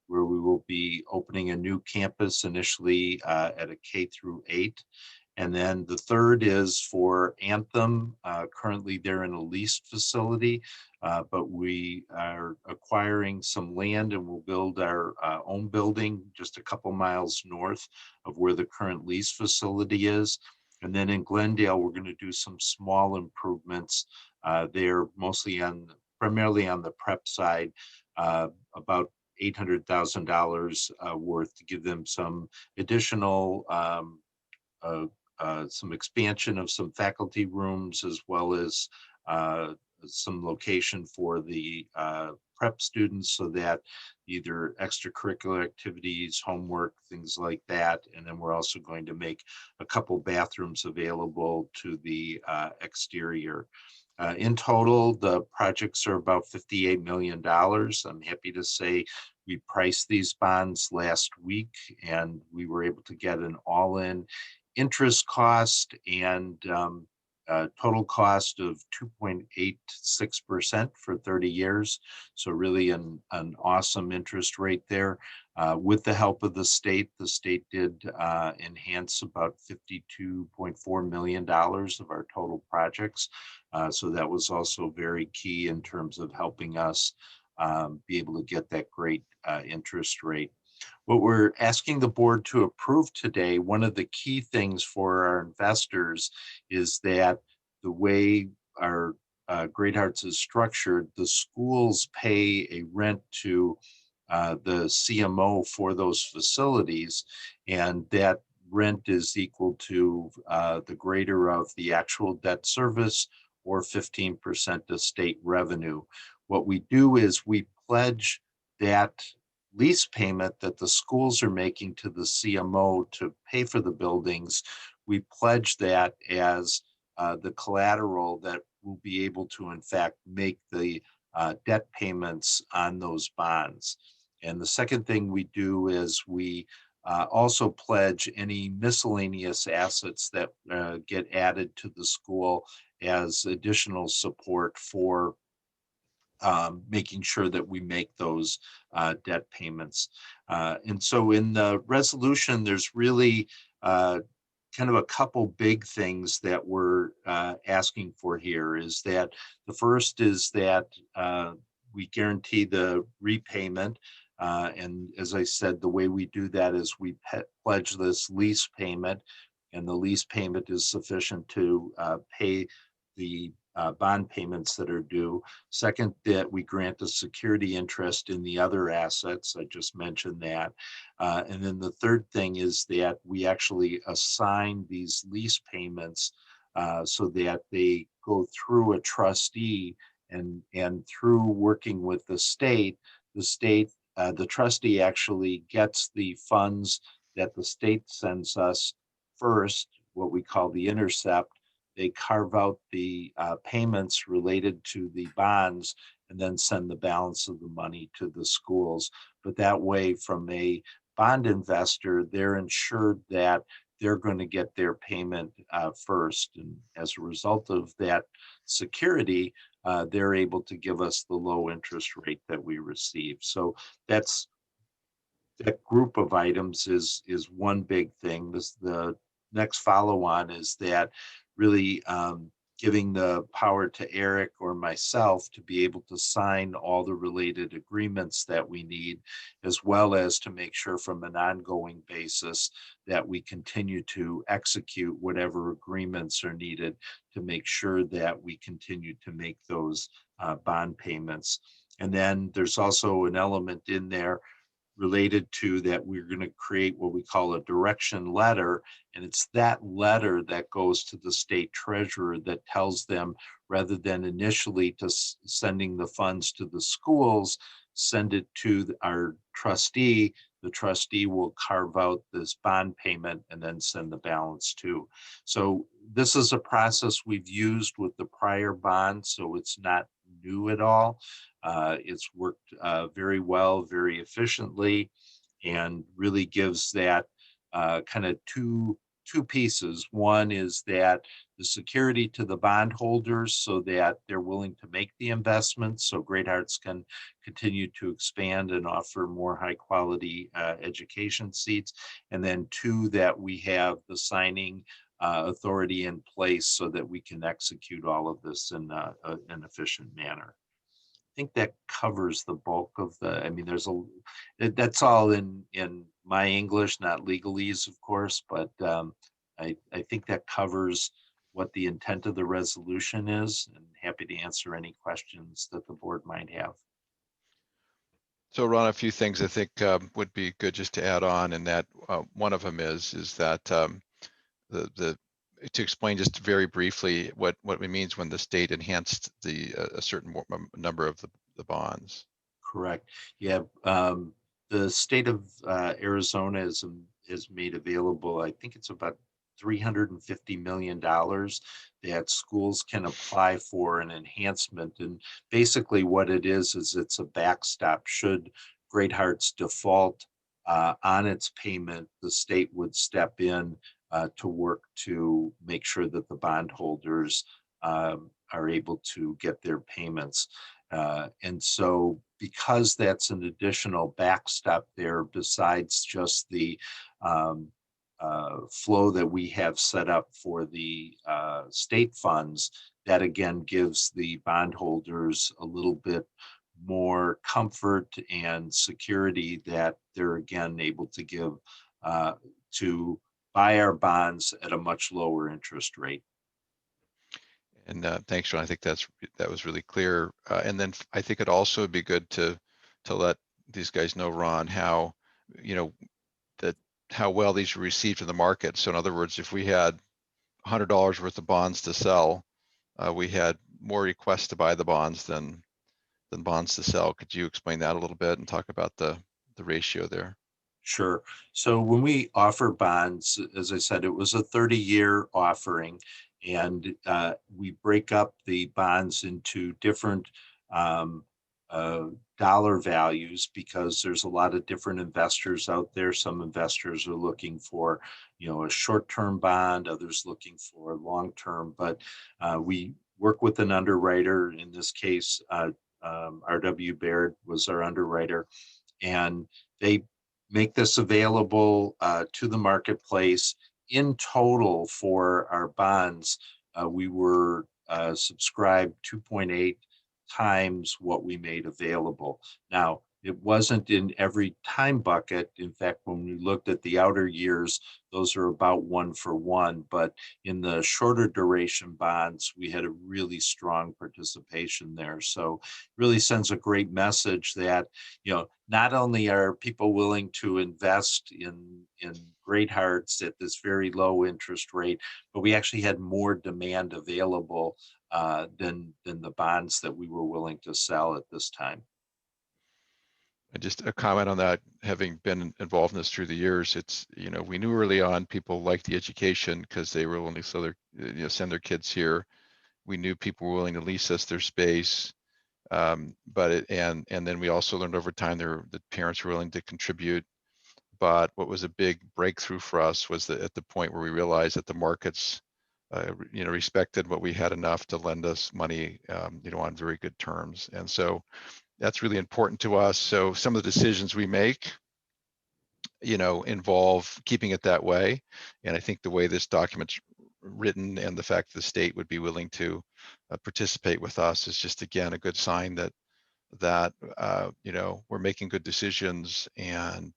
where we will be opening a new campus initially at a K-8. And then the third is for Anthem. Currently they're in a leased facility, but we are acquiring some land and we'll build our own building just a couple miles north of where the current lease facility is. And then in Glendale, we're going to do some small improvements. They're mostly primarily on the prep side, about $800,000 worth, to give them some additional some expansion of some faculty rooms, as well as some location for the prep students, so that either extracurricular activities, homework, things like that. And then we're also going to make a couple bathrooms available to the exterior. In total, the projects are about $58 million. I'm happy to say we priced these bonds last week and we were able to get an all-in interest cost and total cost of 2.86% for 30 years. So really an awesome interest rate there. With the help of the state did enhance about $52.4 million of our total projects. So that was also very key in terms of helping us be able to get that great interest rate. What we're asking the board to approve today, one of the key things for our investors is that the way our Great Hearts is structured, the schools pay a rent to the CMO for those facilities, and that rent is equal to the greater of the actual debt service or 15% of state revenue. What we do is we pledge that lease payment that the schools are making to the CMO to pay for the buildings. We pledge that as the collateral that will be able to, in fact, make the debt payments on those bonds. And the second thing we do is we also pledge any miscellaneous assets that get added to the school as additional support for making sure that we make those debt payments. And so in the resolution, there's really kind of a couple big things that we're asking for here. Is that the first is that we guarantee the repayment. And as I said, the way we do that is we pledge this lease payment, and the lease payment is sufficient to pay the bond payments that are due. Second, that we grant a security interest in the other assets. I just mentioned that. And then the third thing is that we actually assign these lease payments so that they go through a trustee, and through working with the state the trustee actually gets the funds that the state sends us first, what we call the intercept. They carve out the payments related to the bonds and then send the balance of the money to the schools. But that way, from a bond investor, they're ensured that they're going to get their payment first. And as a result of that security, they're able to give us the low interest rate that we receive. So that's that group of items is one big thing. The next follow on is that really giving the power to Eric or myself to be able to sign all the related agreements that we need, as well as to make sure from an ongoing basis that we continue to execute whatever agreements are needed to make sure that we continue to make those bond payments. And then there's also an element in there related to that we're going to create what we call a direction letter. And it's that letter that goes to the state treasurer that tells them, rather than initially to sending the funds to the schools, send it to our trustee. The trustee will carve out this bond payment and then send the balance to. So this is a process we've used with the prior bond, so it's not new at all. It's worked very well, very efficiently, and really gives that kind of two pieces. One is that the security to the bondholders so that they're willing to make the investments, so Great Hearts can continue to expand and offer more high quality education seats. And then two, that we have the signing authority in place so that we can execute all of this in an efficient manner. I think that covers the bulk of the, I mean, that's all in my English, not legalese, of course, but I think that covers what the intent of the resolution is, and happy to answer any questions that the board might have. So Ron, a few things I think would be good just to add on, and that one of them is that to explain just very briefly what it means when the state enhanced a certain number of the bonds. Correct. Yeah. The state of Arizona has made available, I think it's about $350 million that schools can apply for an enhancement. And basically what it is it's a backstop. Should Great Hearts default on its payment, the state would step in to work to make sure that the bondholders are able to get their payments. And so because that's an additional backstop there, besides just the flow that we have set up for the state funds, that again gives the bondholders a little bit more comfort and security that they're again able to give to buy our bonds at a much lower interest rate. And thanks, John. I think that was really clear. And then I think it'd also be good to let these guys know, Ron, how how well these are received in the market. So in other words, if we had $100 worth of bonds to sell, we had more requests to buy the bonds than bonds to sell. Could you explain that a little bit and talk about the ratio there? Sure. So when we offer bonds, as I said, it was a 30-year offering, and we break up the bonds into different dollar values because there's a lot of different investors out there. Some investors are looking for, a short-term bond, others looking for long-term, but we work with an underwriter. In this case, R.W. Baird was our underwriter, and they make this available to the marketplace. In total for our bonds, we were subscribed 2.8 times what we made available. Now, it wasn't in every time bucket. In fact, when we looked at the outer years, those are about 1-for-1. But in the shorter duration bonds, we had a really strong participation there. So it really sends a great message that, not only are people willing to invest in Great Hearts at this very low interest rate, but we actually had more demand available than the bonds that we were willing to sell at this time. And just a comment on that, having been involved in this through the years, it's, we knew early on people liked the education because they were willing to send their kids here. We knew people were willing to lease us their space. And then we also learned over time the parents were willing to contribute. But what was a big breakthrough for us was that at the point where we realized that the markets, respected what we had enough to lend us money, on very good terms. And so that's really important to us. So some of the decisions we make, involve keeping it that way. And I think the way this document's written and the fact that the state would be willing to participate with us is just, again, a good sign that we're making good decisions, and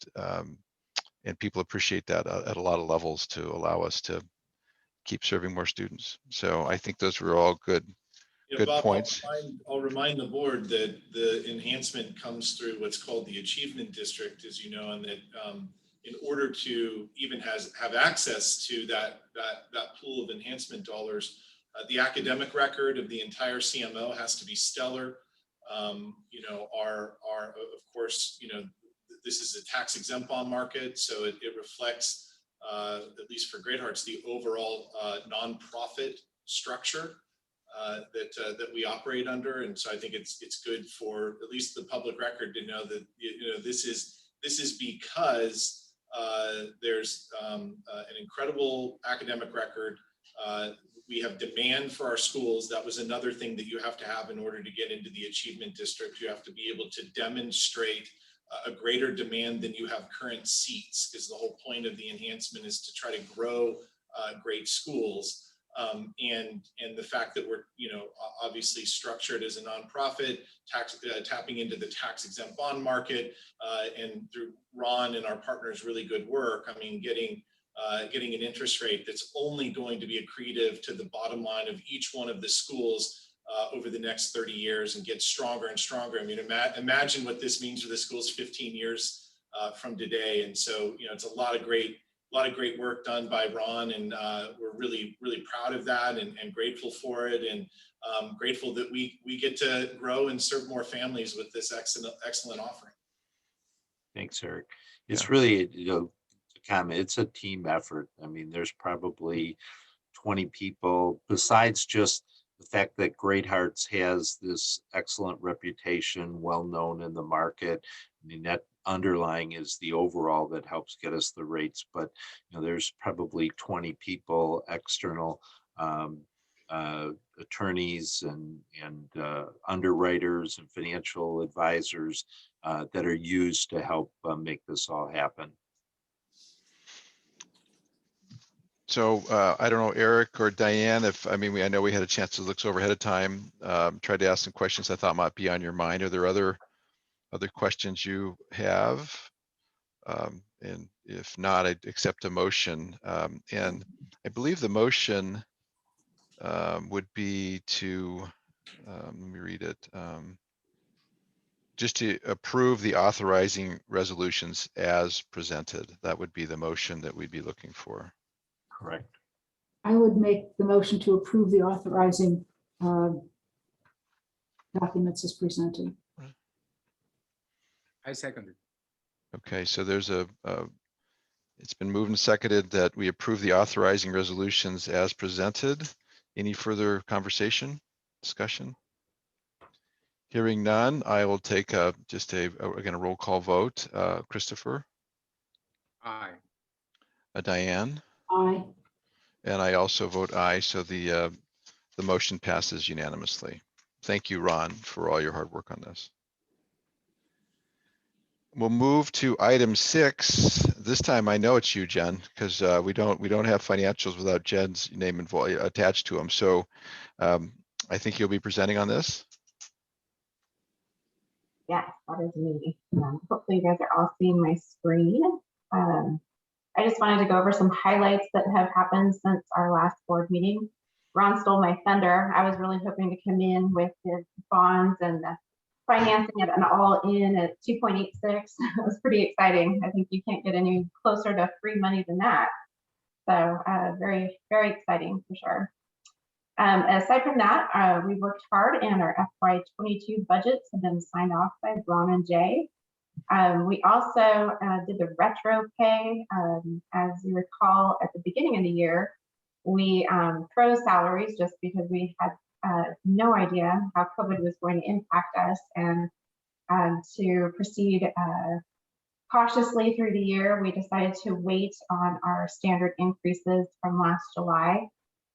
people appreciate that at a lot of levels to allow us to keep serving more students. So I think those were all good Bob, points. I'll remind the board that the enhancement comes through what's called the Achievement District, as you know, and that in order to even have access to that pool of enhancement dollars, the academic record of the entire CMO has to be stellar. Of course, this is a tax exempt bond market, so it reflects, at least for Great Hearts, the overall nonprofit structure that we operate under. And so I think it's good for at least the public record to know that this is because there's an incredible academic record. We have demand for our schools. That was another thing that you have to have in order to get into the Achievement District. You have to be able to demonstrate a greater demand than you have current seats, because the whole point of the enhancement is to try to grow great schools. And the fact that we're, obviously structured as a nonprofit, tapping into the tax exempt bond market, and through Ron and our partners' really good work, getting an interest rate that's only going to be accretive to the bottom line of each one of the schools over the next 30 years and get stronger and stronger. Imagine what this means for the schools 15 years from today. And so, it's a lot of great work done by Ron, and we're really, really proud of that and grateful for it, and grateful that we get to grow and serve more families with this excellent offering. Thanks, Eric. It's really, comment, it's a team effort. There's probably 20 people, besides just the fact that Great Hearts has this excellent reputation, well-known in the market. That underlying is the overall that helps get us the rates, but there's probably 20 people, external attorneys and underwriters and financial advisors that are used to help make this all happen. So I don't know, Eric or Diane, I know we had a chance to look over ahead of time, tried to ask some questions I thought might be on your mind. Are there other questions you have? And if not, I'd accept a motion. And I believe the motion would be to, let me read it, just to approve the authorizing resolutions as presented. That would be the motion that we'd be looking for. Correct. I would make the motion to approve the authorizing documents as presented. I second it. Okay, so there's it's been moved and seconded that we approve the authorizing resolutions as presented. Any further conversation, discussion? Hearing none, I will take again, a roll call vote. Christopher? Aye. Diane? Aye. And I also vote aye, so the motion passes unanimously. Thank you, Ron, for all your hard work on this. We'll move to item 6. This time I know it's you, Jen, because we don't have financials without Jen's name attached to them. So I think you'll be presenting on this. Yes, that is me. Hopefully you guys are all seeing my screen. I just wanted to go over some highlights that have happened since our last board meeting. Ron stole my thunder. I was really hoping to come in with his bonds and the financing it and all in at 2.86. It was pretty exciting. I think you can't get any closer to free money than that. So very, very exciting for sure. Aside from that, we worked hard and our FY22 budgets have been signed off by Ron and Jay. We also did the retro pay. As you recall, at the beginning of the year, we froze salaries just because we had no idea how COVID was going to impact us, and to proceed cautiously through the year, we decided to wait on our standard increases from last July.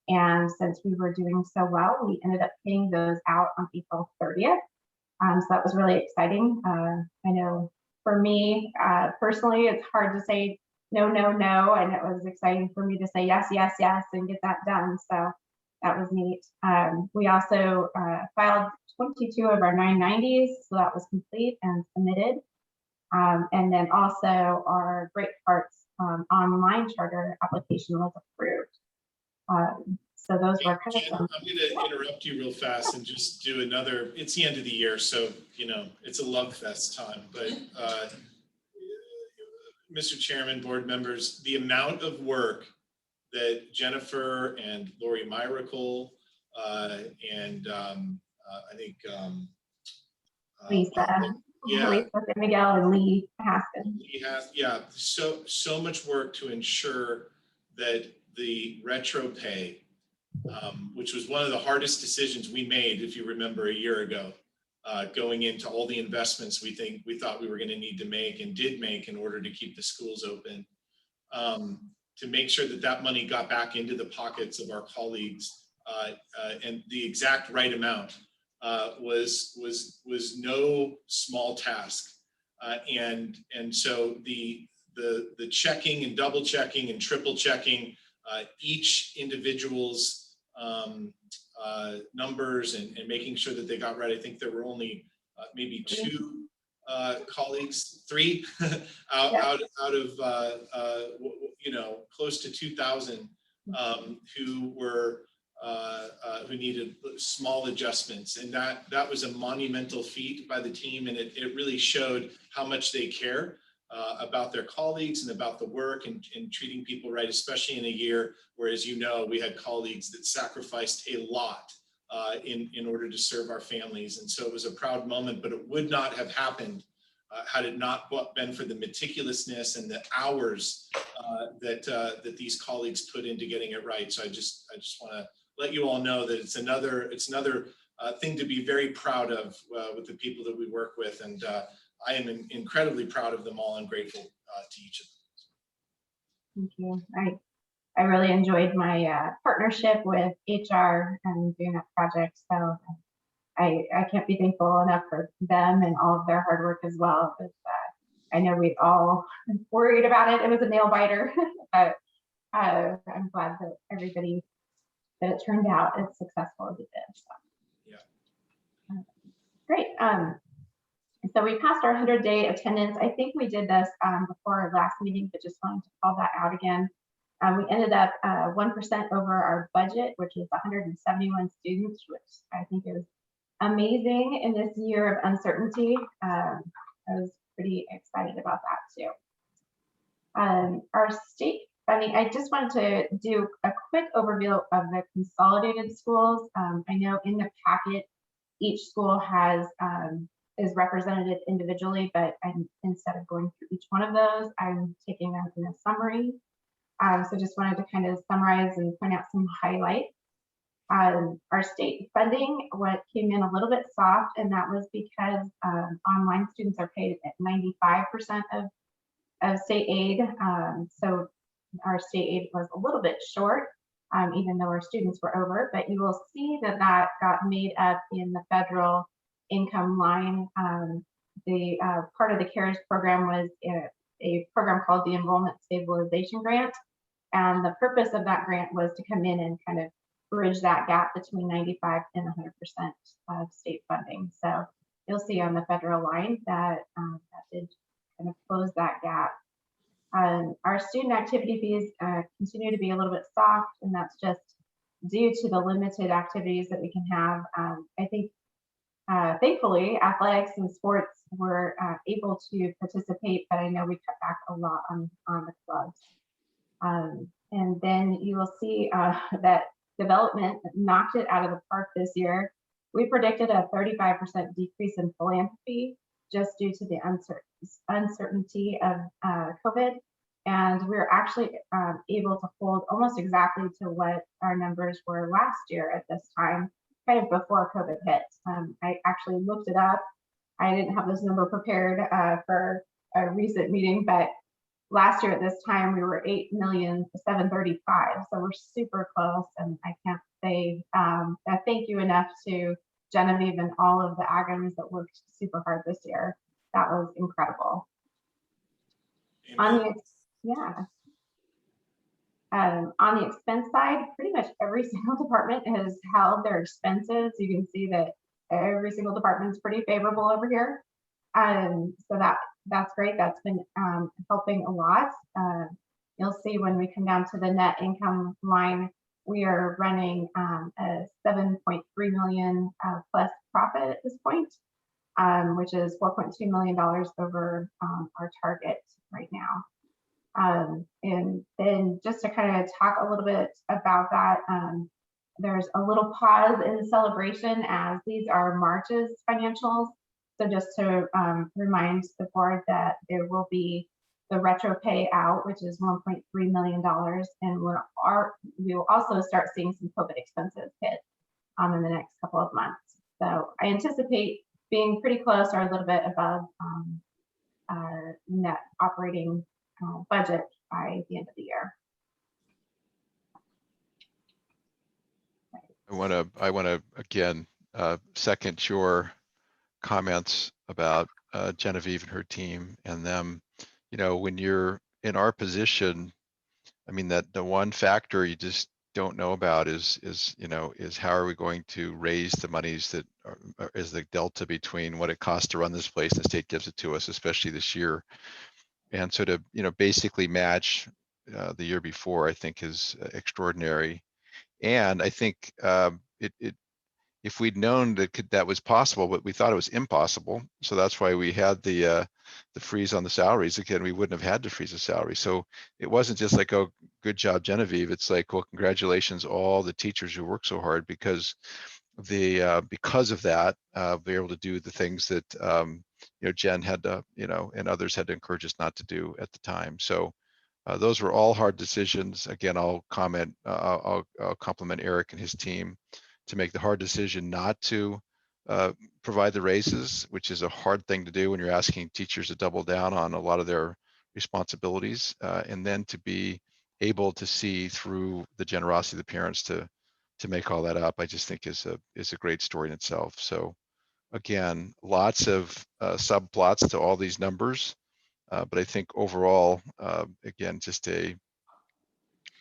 And since we were doing so well, we ended up paying those out on April 30th. So that was really exciting. I know for me personally, it's hard to say no, no, no. And it was exciting for me to say yes, yes, yes, and get that done. So that was neat. We also filed 22 of our 990s. So that was complete and submitted. And then also our Great Parts online charter application was approved. So those were kind of Jen, I'm going to interrupt you real fast and just do another, it's the end of the year, so, you know, it's a love fest time, but Mr. Chairman, board members, the amount of work that Jennifer and Lori Myracle and I think Lisa, yeah. Lisa Miguel and Lee Haskin. He has, yeah, so much work to ensure that the retro pay, which was one of the hardest decisions we made, if you remember, a year ago, going into all the investments we thought we were going to need to make and did make in order to keep the schools open, to make sure that that money got back into the pockets of our colleagues and the exact right amount was no small task. And so the checking and double checking and triple checking each individual's numbers and making sure that they got right. I think there were only maybe two colleagues, three out of you know, close to 2,000 who were who needed small adjustments, and that was a monumental feat by the team, and it really showed how much they care about their colleagues and about the work and treating people right, especially in a year where, as you know, we had colleagues that sacrificed a lot in order to serve our families. And so it was a proud moment, but it would not have happened had it not been for the meticulousness and the hours that these colleagues put into getting it right. So I just want to let you all know that it's another thing to be very proud of with the people that we work with, and I am incredibly proud of them all and grateful to each of them. Thank you. I really enjoyed my partnership with HR and doing that project. So I can't be thankful enough for them and all of their hard work as well. But I know we all worried about it. It was a nail biter, but I'm glad that that it turned out as successful as it did. So. Yeah. Great. So we passed our 100-day attendance. I think we did this before our last meeting, but just wanted to call that out again. We ended up 1% over our budget, which is 171 students, which I think is amazing in this year of uncertainty. I was pretty excited about that too. Our state funding, I just wanted to do a quick overview of the consolidated schools. I know in the packet, each school has is represented individually, but instead of going through each one of those, I'm taking them in a summary. So just wanted to kind of summarize and point out some highlights. Our state funding, what came in a little bit soft, and that was because online students are paid at 95% of state aid. So our state aid was a little bit short, even though our students were over, but you will see that that got made up in the federal income line. The part of the CARES program was a program called the Enrollment Stabilization Grant. And the purpose of that grant was to come in and kind of bridge that gap between 95 and 100% of state funding. So you'll see on the federal line that that did kind of close that gap. Our student activity fees continue to be a little bit soft, and that's just due to the limited activities that we can have. I think thankfully athletics and sports were able to participate, but I know we cut back a lot on the clubs. And then you will see that development knocked it out of the park this year. We predicted a 35% decrease in philanthropy, just due to the uncertainty of COVID. And we were actually able to hold almost exactly to what our numbers were last year at this time, kind of before COVID hit. I actually looked it up. I didn't have this number prepared for a recent meeting, but last year at this time we were 8,735,000. So we're super close, and I can't say a thank you enough to Genevieve and all of the AGAMs that worked super hard this year. That was incredible. Amen. On the expense side, pretty much every single department has held their expenses. You can see that every single department is pretty favorable over here. So that's great. That's been helping a lot. You'll see when we come down to the net income line, we are running a 7.3 million plus profit at this point, which is $4.2 million over our target right now. And then just to kind of talk a little bit about that, there's a little pause in celebration as these are March's financials. So just to remind the board that there will be the retro payout, which is $1.3 million, and we will also start seeing some COVID expenses hit in the next couple of months. So I anticipate being pretty close or a little bit above our net operating budget by the end of the year. I want to again second your comments about Genevieve and her team and them. You know, when you're in our position, I mean, that the one factor you just don't know about is how are we going to raise the monies that is the delta between what it costs to run this place and the state gives it to us, especially this year. And so to basically match the year before, I think is extraordinary. And I think if we'd known that was possible, but we thought it was impossible. So that's why we had the freeze on the salaries. Again, we wouldn't have had to freeze the salary. So it wasn't just like, oh, good job, Genevieve. It's like, well, congratulations, all the teachers who worked so hard, because of that, we're able to do the things that Jen had to, and others had to encourage us not to do at the time. So those were all hard decisions. Again, I'll compliment Eric and his team to make the hard decision not to provide the raises, which is a hard thing to do when you're asking teachers to double down on a lot of their responsibilities, and then to be able to see through the generosity of the parents to make all that up, I just think is a great story in itself. So again, lots of subplots to all these numbers, but I think overall, again, just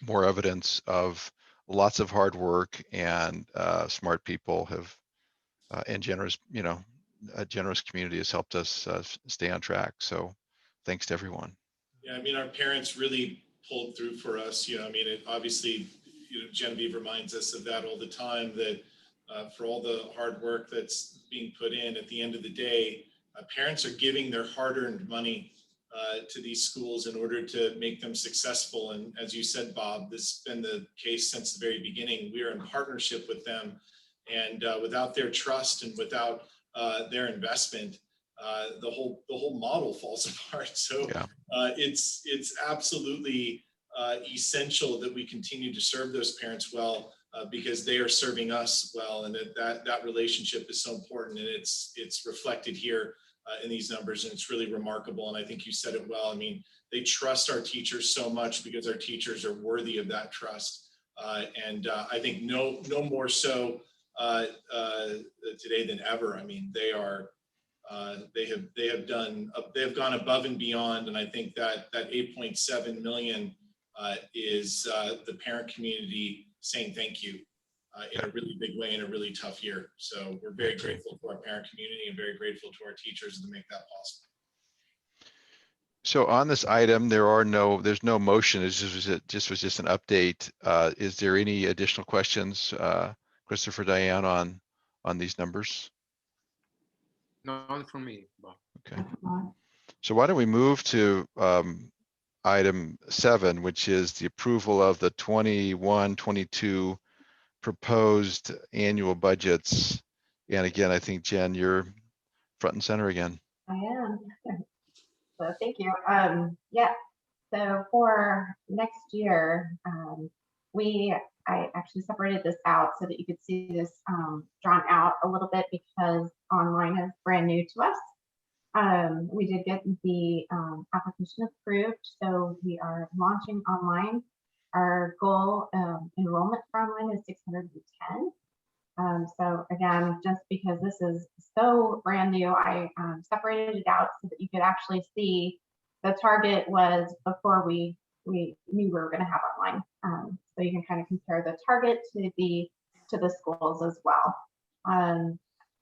more evidence of lots of hard work and smart people have and generous, a generous community has helped us stay on track. So thanks to everyone. Yeah, I mean, our parents really pulled through for us. Obviously, Genevieve reminds us of that all the time, that for all the hard work that's being put in, at the end of the day, parents are giving their hard-earned money to these schools in order to make them successful. And as you said, Bob, this has been the case since the very beginning. We are in partnership with them, and without their trust and without their investment, the whole model falls apart. So yeah. It's absolutely essential that we continue to serve those parents well, because they are serving us well, and that relationship is so important, and it's reflected here in these numbers, and it's really remarkable. And I think you said it well. I mean, they trust our teachers so much because our teachers are worthy of that trust. And I think no more so today than ever. I mean, they have gone above and beyond. And I think that 8.7 million is the parent community saying thank you in a really big way in a really tough year. So we're very grateful to our parent community and very grateful to our teachers to make that possible. So on this item, there's no motion. It was just an update. Is there any additional questions, Christopher, Diane, on these numbers? None from me, Bob. Okay. So why don't we move to item 7, which is the approval of the 21-22 proposed annual budgets. And again, I think, Jen, you're front and center again. I am. So thank you. Yeah. So for next year, I actually separated this out so that you could see this drawn out a little bit because online is brand new to us. We did get the application approved, so we are launching online. Our goal enrollment for online is 610. So again, just because this is so brand new, I separated it out so that you could actually see the target was before we knew we were going to have online. So you can kind of compare the target to the schools as well.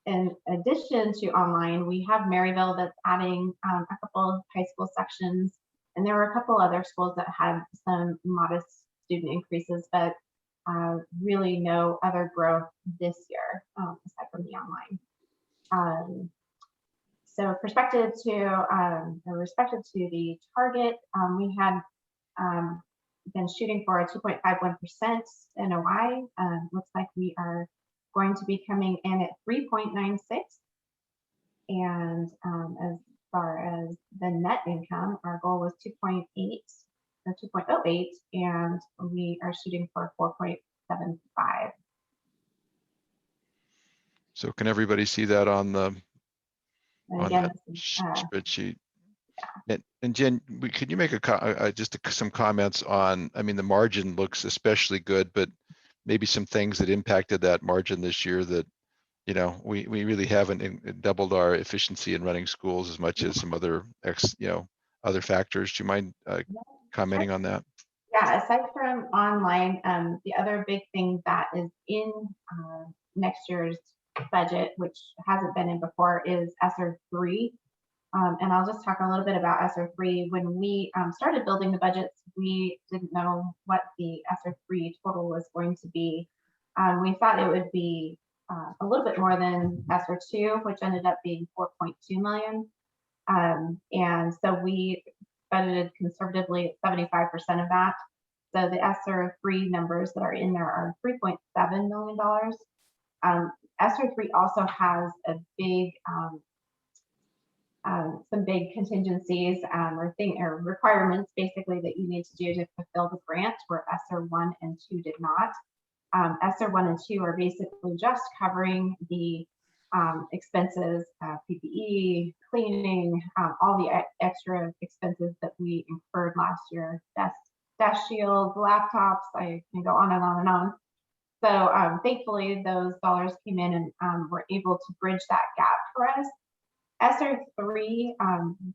In addition to online, we have Maryville that's adding a couple of high school sections, and there were a couple other schools that had some modest student increases, but really no other growth this year aside from the online. So respective to the target, we had been shooting for a 2.51% NOI. Looks like we are going to be coming in at 3.96. And as far as the net income, our goal was 2.8 or 2.08, and we are shooting for 4.75. So can everybody see that on the And on again, that this is, spreadsheet? And Jen, could you make some comments on, I mean, the margin looks especially good, but maybe some things that impacted that margin this year that, you know, we really haven't doubled our efficiency in running schools as much as some other other factors. Do you mind commenting on that? yeah, aside from online, the other big thing that is in next year's budget, which hasn't been in before, is ESSER 3. And I'll just talk a little bit about ESSER 3. When we started building the budgets, we didn't know what the ESSER 3 total was going to be. We thought it would be a little bit more than ESSER 2, which ended up being 4.2 million. And so we budgeted conservatively at 75% of that. So the ESSER 3 numbers that are in there are $3.7 million. ESSER 3 also has a big some big contingencies or requirements basically that you need to do to fulfill the grant, where ESSER 1 and 2 did not. ESSER 1 and 2 are basically just covering the expenses, PPE, cleaning, all the extra expenses that we incurred last year, desk shields, laptops, I can go on and on and on. So thankfully those dollars came in and were able to bridge that gap for us. ESSER 3,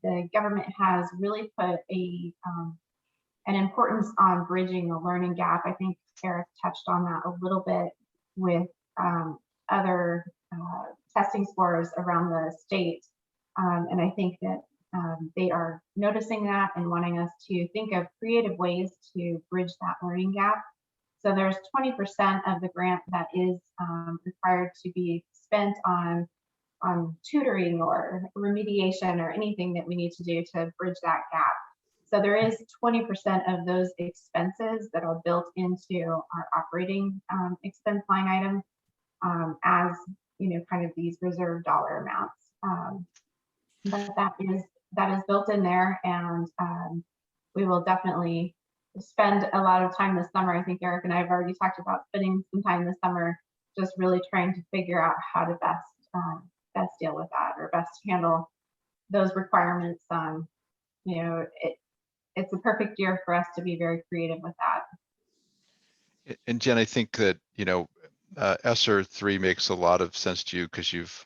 the government has really put an importance on bridging the learning gap. I think Eric touched on that a little bit with other testing scores around the state. And I think that they are noticing that and wanting us to think of creative ways to bridge that learning gap. So there's 20% of the grant that is required to be spent on tutoring or remediation or anything that we need to do to bridge that gap. So there is 20% of those expenses that are built into our operating expense line item as, you know, kind of these reserve dollar amounts. But that is built in there, and we will definitely spend a lot of time this summer. I think Eric and I have already talked about spending some time this summer just really trying to figure out how to best deal with that, or best handle those requirements. You know, it's a perfect year for us to be very creative with that. And Jen, I think that, you know, ESSER 3 makes a lot of sense to you because you've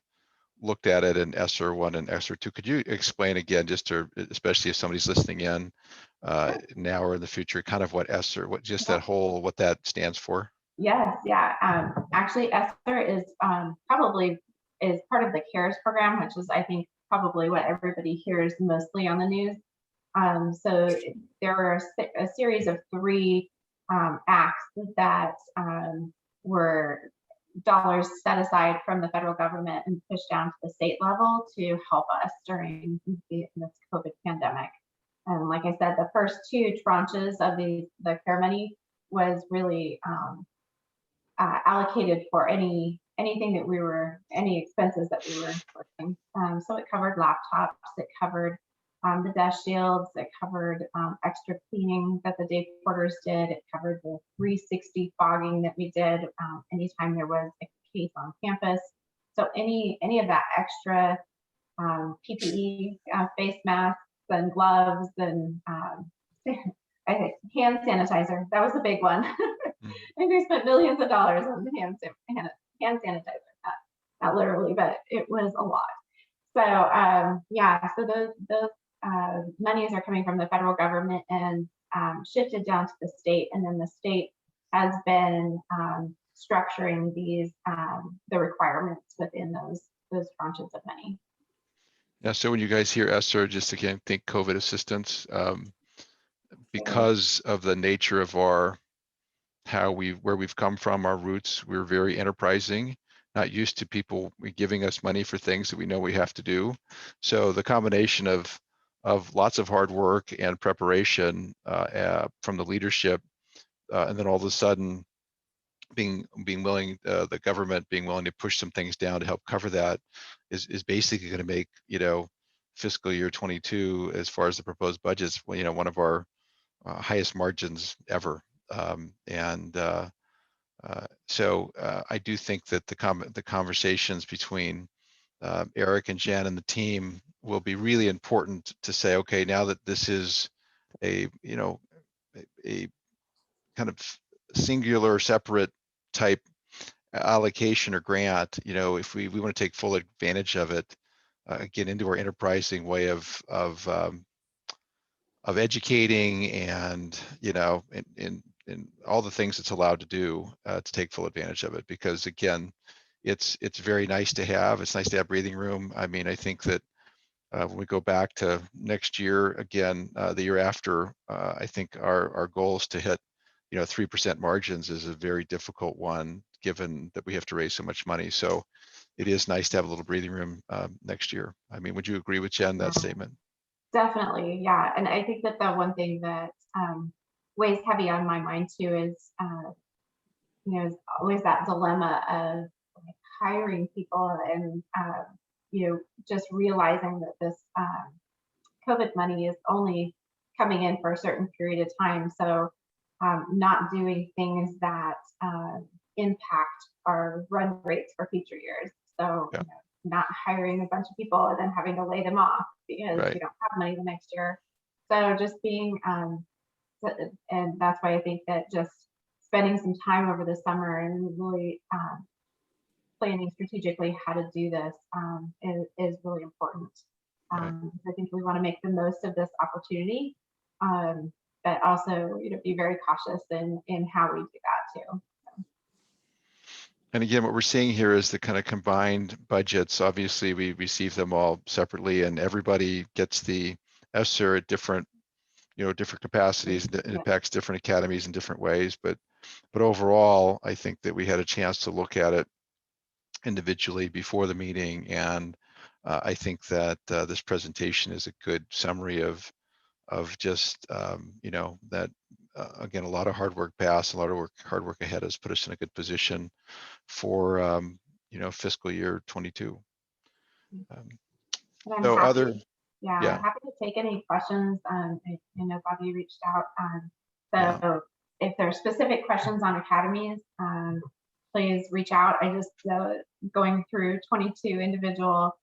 looked at it in ESSER 1 and ESSER 2. Could you explain again, just to, especially if somebody's listening in now or in the future, kind of what ESSER, what that stands for? Yes, yeah. Actually, ESSER is probably is part of the CARES program, which is, I think, probably what everybody hears mostly on the news. So there are a series of 3 acts that were dollars set aside from the federal government and pushed down to the state level to help us during this COVID pandemic. And like I said, the first 2 tranches of the CARE money was really allocated for any anything that any expenses that we were incurring. So it covered laptops, it covered the desk shields, it covered extra cleaning that the day porters did, it covered the 360 fogging that we did anytime there was a case on campus. So any of that extra PPE, face masks and gloves and I think hand sanitizer, that was a big one. I think we spent millions of dollars on hand sanitizer, not literally, but it was a lot. So yeah, so those monies are coming from the federal government and shifted down to the state, and then the state has been structuring these the requirements within those tranches of money. Yeah, so when you guys hear ESSER, just again, think COVID assistance, because of the nature of where we've come from, our roots, we're very enterprising, not used to people giving us money for things that we know we have to do. So the combination of lots of hard work and preparation from the leadership, and then all of a sudden being willing, the government being willing to push some things down to help cover that is basically going to make, fiscal year 22, as far as the proposed budgets, one of our highest margins ever. So I do think that the conversations between Eric and Jen and the team will be really important to say, okay, now that this is a kind of singular, separate type allocation or grant, if we want to take full advantage of it, get into our enterprising way of educating and in all the things it's allowed to do to take full advantage of it. Because again, it's very nice to have. It's nice to have breathing room. I mean, I think that when we go back to next year, again, the year after, I think our goal is to hit 3% margins is a very difficult one, given that we have to raise so much money. So it is nice to have a little breathing room next year. I mean, would you agree with Jen, that statement? Definitely, yeah. And I think that the one thing that weighs heavy on my mind too is, is always that dilemma of hiring people and, just realizing that this COVID money is only coming in for a certain period of time. So not doing things that impact our run rates for future years. So Yeah. Not hiring a bunch of people and then having to lay them off because Right. we don't have money the next year. So just being, and that's why I think that just spending some time over the summer and really planning strategically how to do this is really important. Right. I think we want to make the most of this opportunity, but also be very cautious in how we do that too. And again, what we're seeing here is the kind of combined budgets. Obviously, we receive them all separately, and everybody gets the ESSER at different, different capacities. It impacts different academies in different ways. But overall, I think that we had a chance to look at it individually before the meeting, and I think that this presentation is a good summary of just that. Again, a lot of hard work passed, a lot of hard work ahead has put us in a good position for fiscal year 22. So happy to take any questions. I know Bobby reached out. So if there are specific questions on academies, please reach out. I just going through 22 individual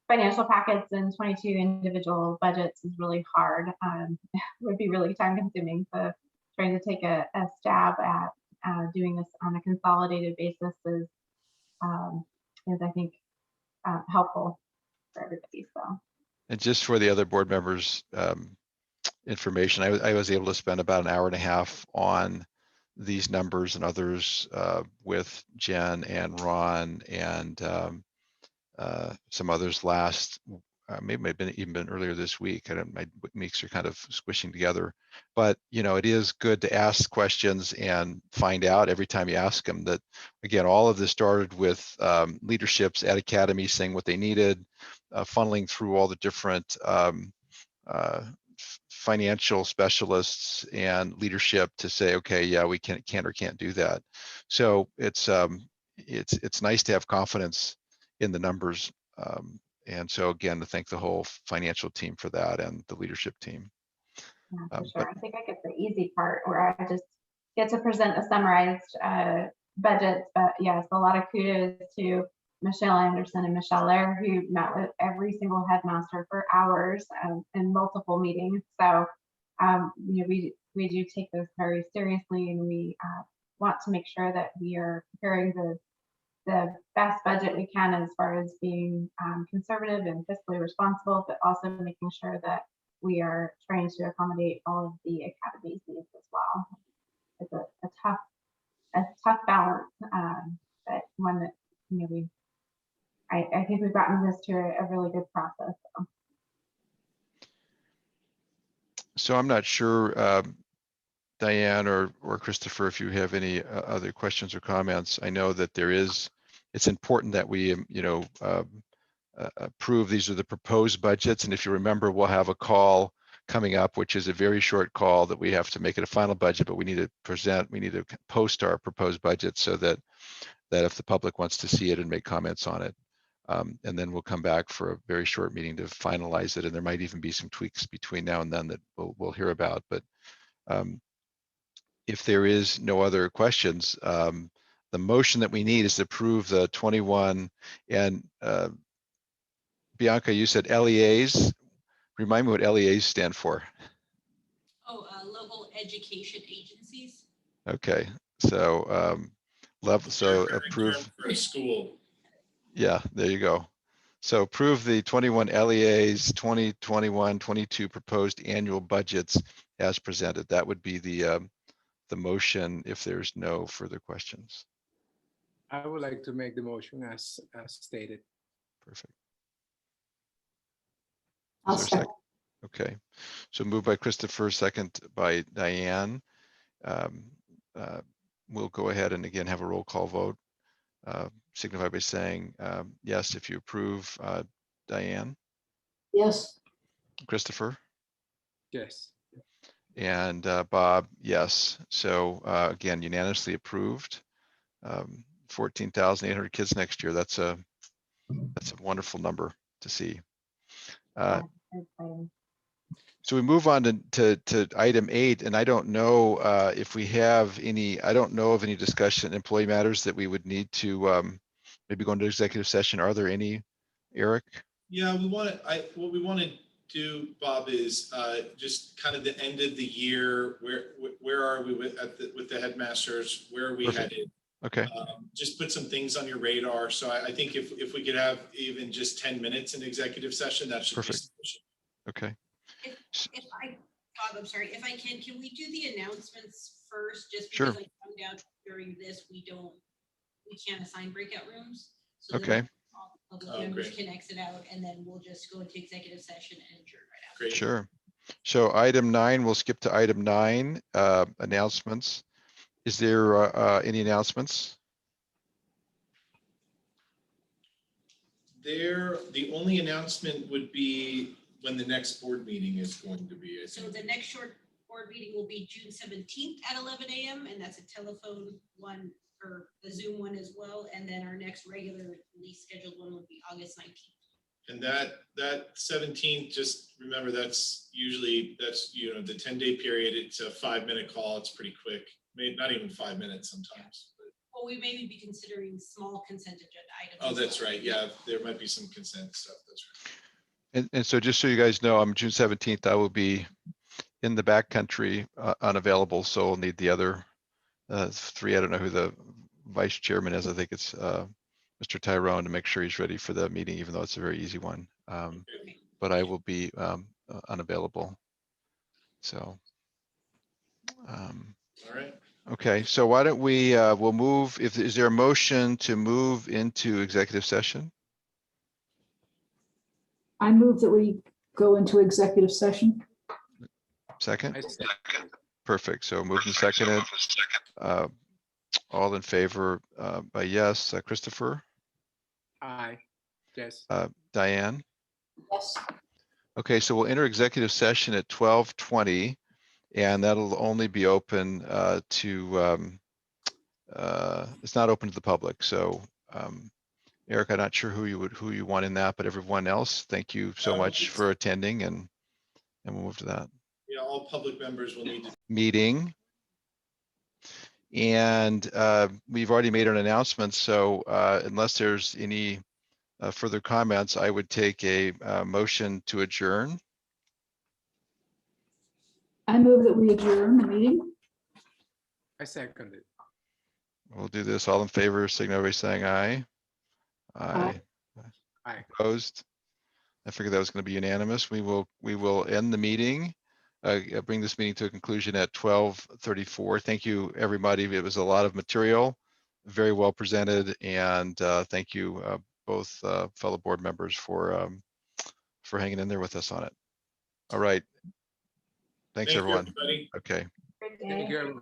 financial packets and 22 individual budgets is really hard. Would be really time consuming. So trying to take a stab at doing this on a consolidated basis is I think helpful for everybody. So. And just for the other board members' information, I was able to spend about an hour and a half on these numbers and others with Jen and Ron and some others maybe have been earlier this week. My weeks are kind of squishing together, but it is good to ask questions and find out every time you ask them that, again, all of this started with leaderships at Academy saying what they needed, funneling through all the different financial specialists and leadership to say, okay, yeah, we can or can't do that. So it's it's nice to have confidence in the numbers. And so again, to thank the whole financial team for that and the leadership team. Yeah, for But sure. I think I get the easy part where I just get to present a summarized budget. But yes, a lot of kudos to Michelle Anderson and Michelle Lair, who met with every single headmaster for hours in multiple meetings. So we do take this very seriously, and we want to make sure that we are preparing the best budget we can as far as being conservative and fiscally responsible, but also making sure that we are trying to accommodate all of the academy's needs as well. It's a tough balance, but one that I think we've gotten this to a really good process. so I'm not sure, Diane or Christopher, if you have any other questions or comments. I know that it's important that we, approve. These are the proposed budgets. And if you remember, we'll have a call coming up, which is a very short call that we have to make it a final budget, but we need to post our proposed budget so that if the public wants to see it and make comments on it. And then we'll come back for a very short meeting to finalize it. And there might even be some tweaks between now and then that we'll hear about. But if there is no other questions, the motion that we need is to approve the 21 and Bianca, you said LEAs. Remind me what LEAs stand for. Local education agencies. Okay, so Term approve. for a school. Yeah, there you go. So approve the 21 LEAs 2021-22 proposed annual budgets as presented. That would be the motion if there's no further questions. I would like to make the motion as stated. Perfect. I'll Is there a second. Okay, so moved by Christopher, second by Diane. We'll go ahead and again have a roll call vote. Signify by saying yes if you approve. Diane, Yes. Christopher, Yes. and Bob, yes. So again, unanimously approved. 14,800 kids next year. That's a wonderful number to see. So we move on to item 8, and I don't know if we have any, I don't know of any discussion employee matters that we would need to maybe go into executive session. Are there any, Eric? Yeah, what we want to do, Bob, is just kind of the end of the year. Where are we with the headmasters? Where are we Perfect. headed? Okay, Just put some things on your radar. So I think if we could have even just 10 minutes in executive session, that should be Perfect. sufficient. okay. Bob, I'm sorry, if I can we do the announcements first? Just Sure. because I found out during this, we can't assign breakout rooms. So that Okay. all the Oh, public members great. can exit out, and then we'll just go into executive session and adjourn right after. Great. Sure. So item 9, we'll skip to item 9, announcements. Is there any announcements? The only announcement would be when the next board meeting is going to be. I So think. the next short board meeting will be June 17th at 11 a.m. and that's a telephone one or the Zoom one as well. And then our next regularly scheduled one would be August 19th. And that 17th, just remember that's usually the 10-day period. It's a 5-minute call. It's pretty quick. Maybe not even 5 minutes sometimes. But, Well, we may be considering small consent agenda items. oh, as that's well. right. Yeah, there might be some consent stuff. That's right. And so just so you guys know, on June 17th, I will be in the backcountry unavailable. So we'll need the other 3. I don't know who the vice chairman is. I think it's Mr. Tyrone, to make sure he's ready for the meeting, even though it's a very easy one. But I will be unavailable. So. All right. Okay, so why don't we, we'll move, is there a motion to move into executive session? I move that we go into executive session. Second? I second. Perfect, so moved and seconded. All in favor by yes. Christopher? Aye. Yes. Diane? Yes. Okay, so we'll enter executive session at 12:20, and that'll only be open to it's not open to the public. So Eric, I'm not sure who you want in that, but everyone else, thank you so much for attending, and we'll move to that Yeah, all public members will need to. meeting. And we've already made an announcement, so unless there's any further comments, I would take a motion to adjourn. I move that we adjourn the meeting. I second it. We'll do this. All in favor, signal by saying aye. Aye. Aye. Opposed? I figured that was going to be unanimous. We will end the meeting, bring this meeting to a conclusion at 12:34. Thank you, everybody. It was a lot of material, very well presented, and thank you both fellow board members for hanging in there with us on it. All right. Thanks, Thank you, everyone. everybody. Okay. Great day. Thank you, everyone.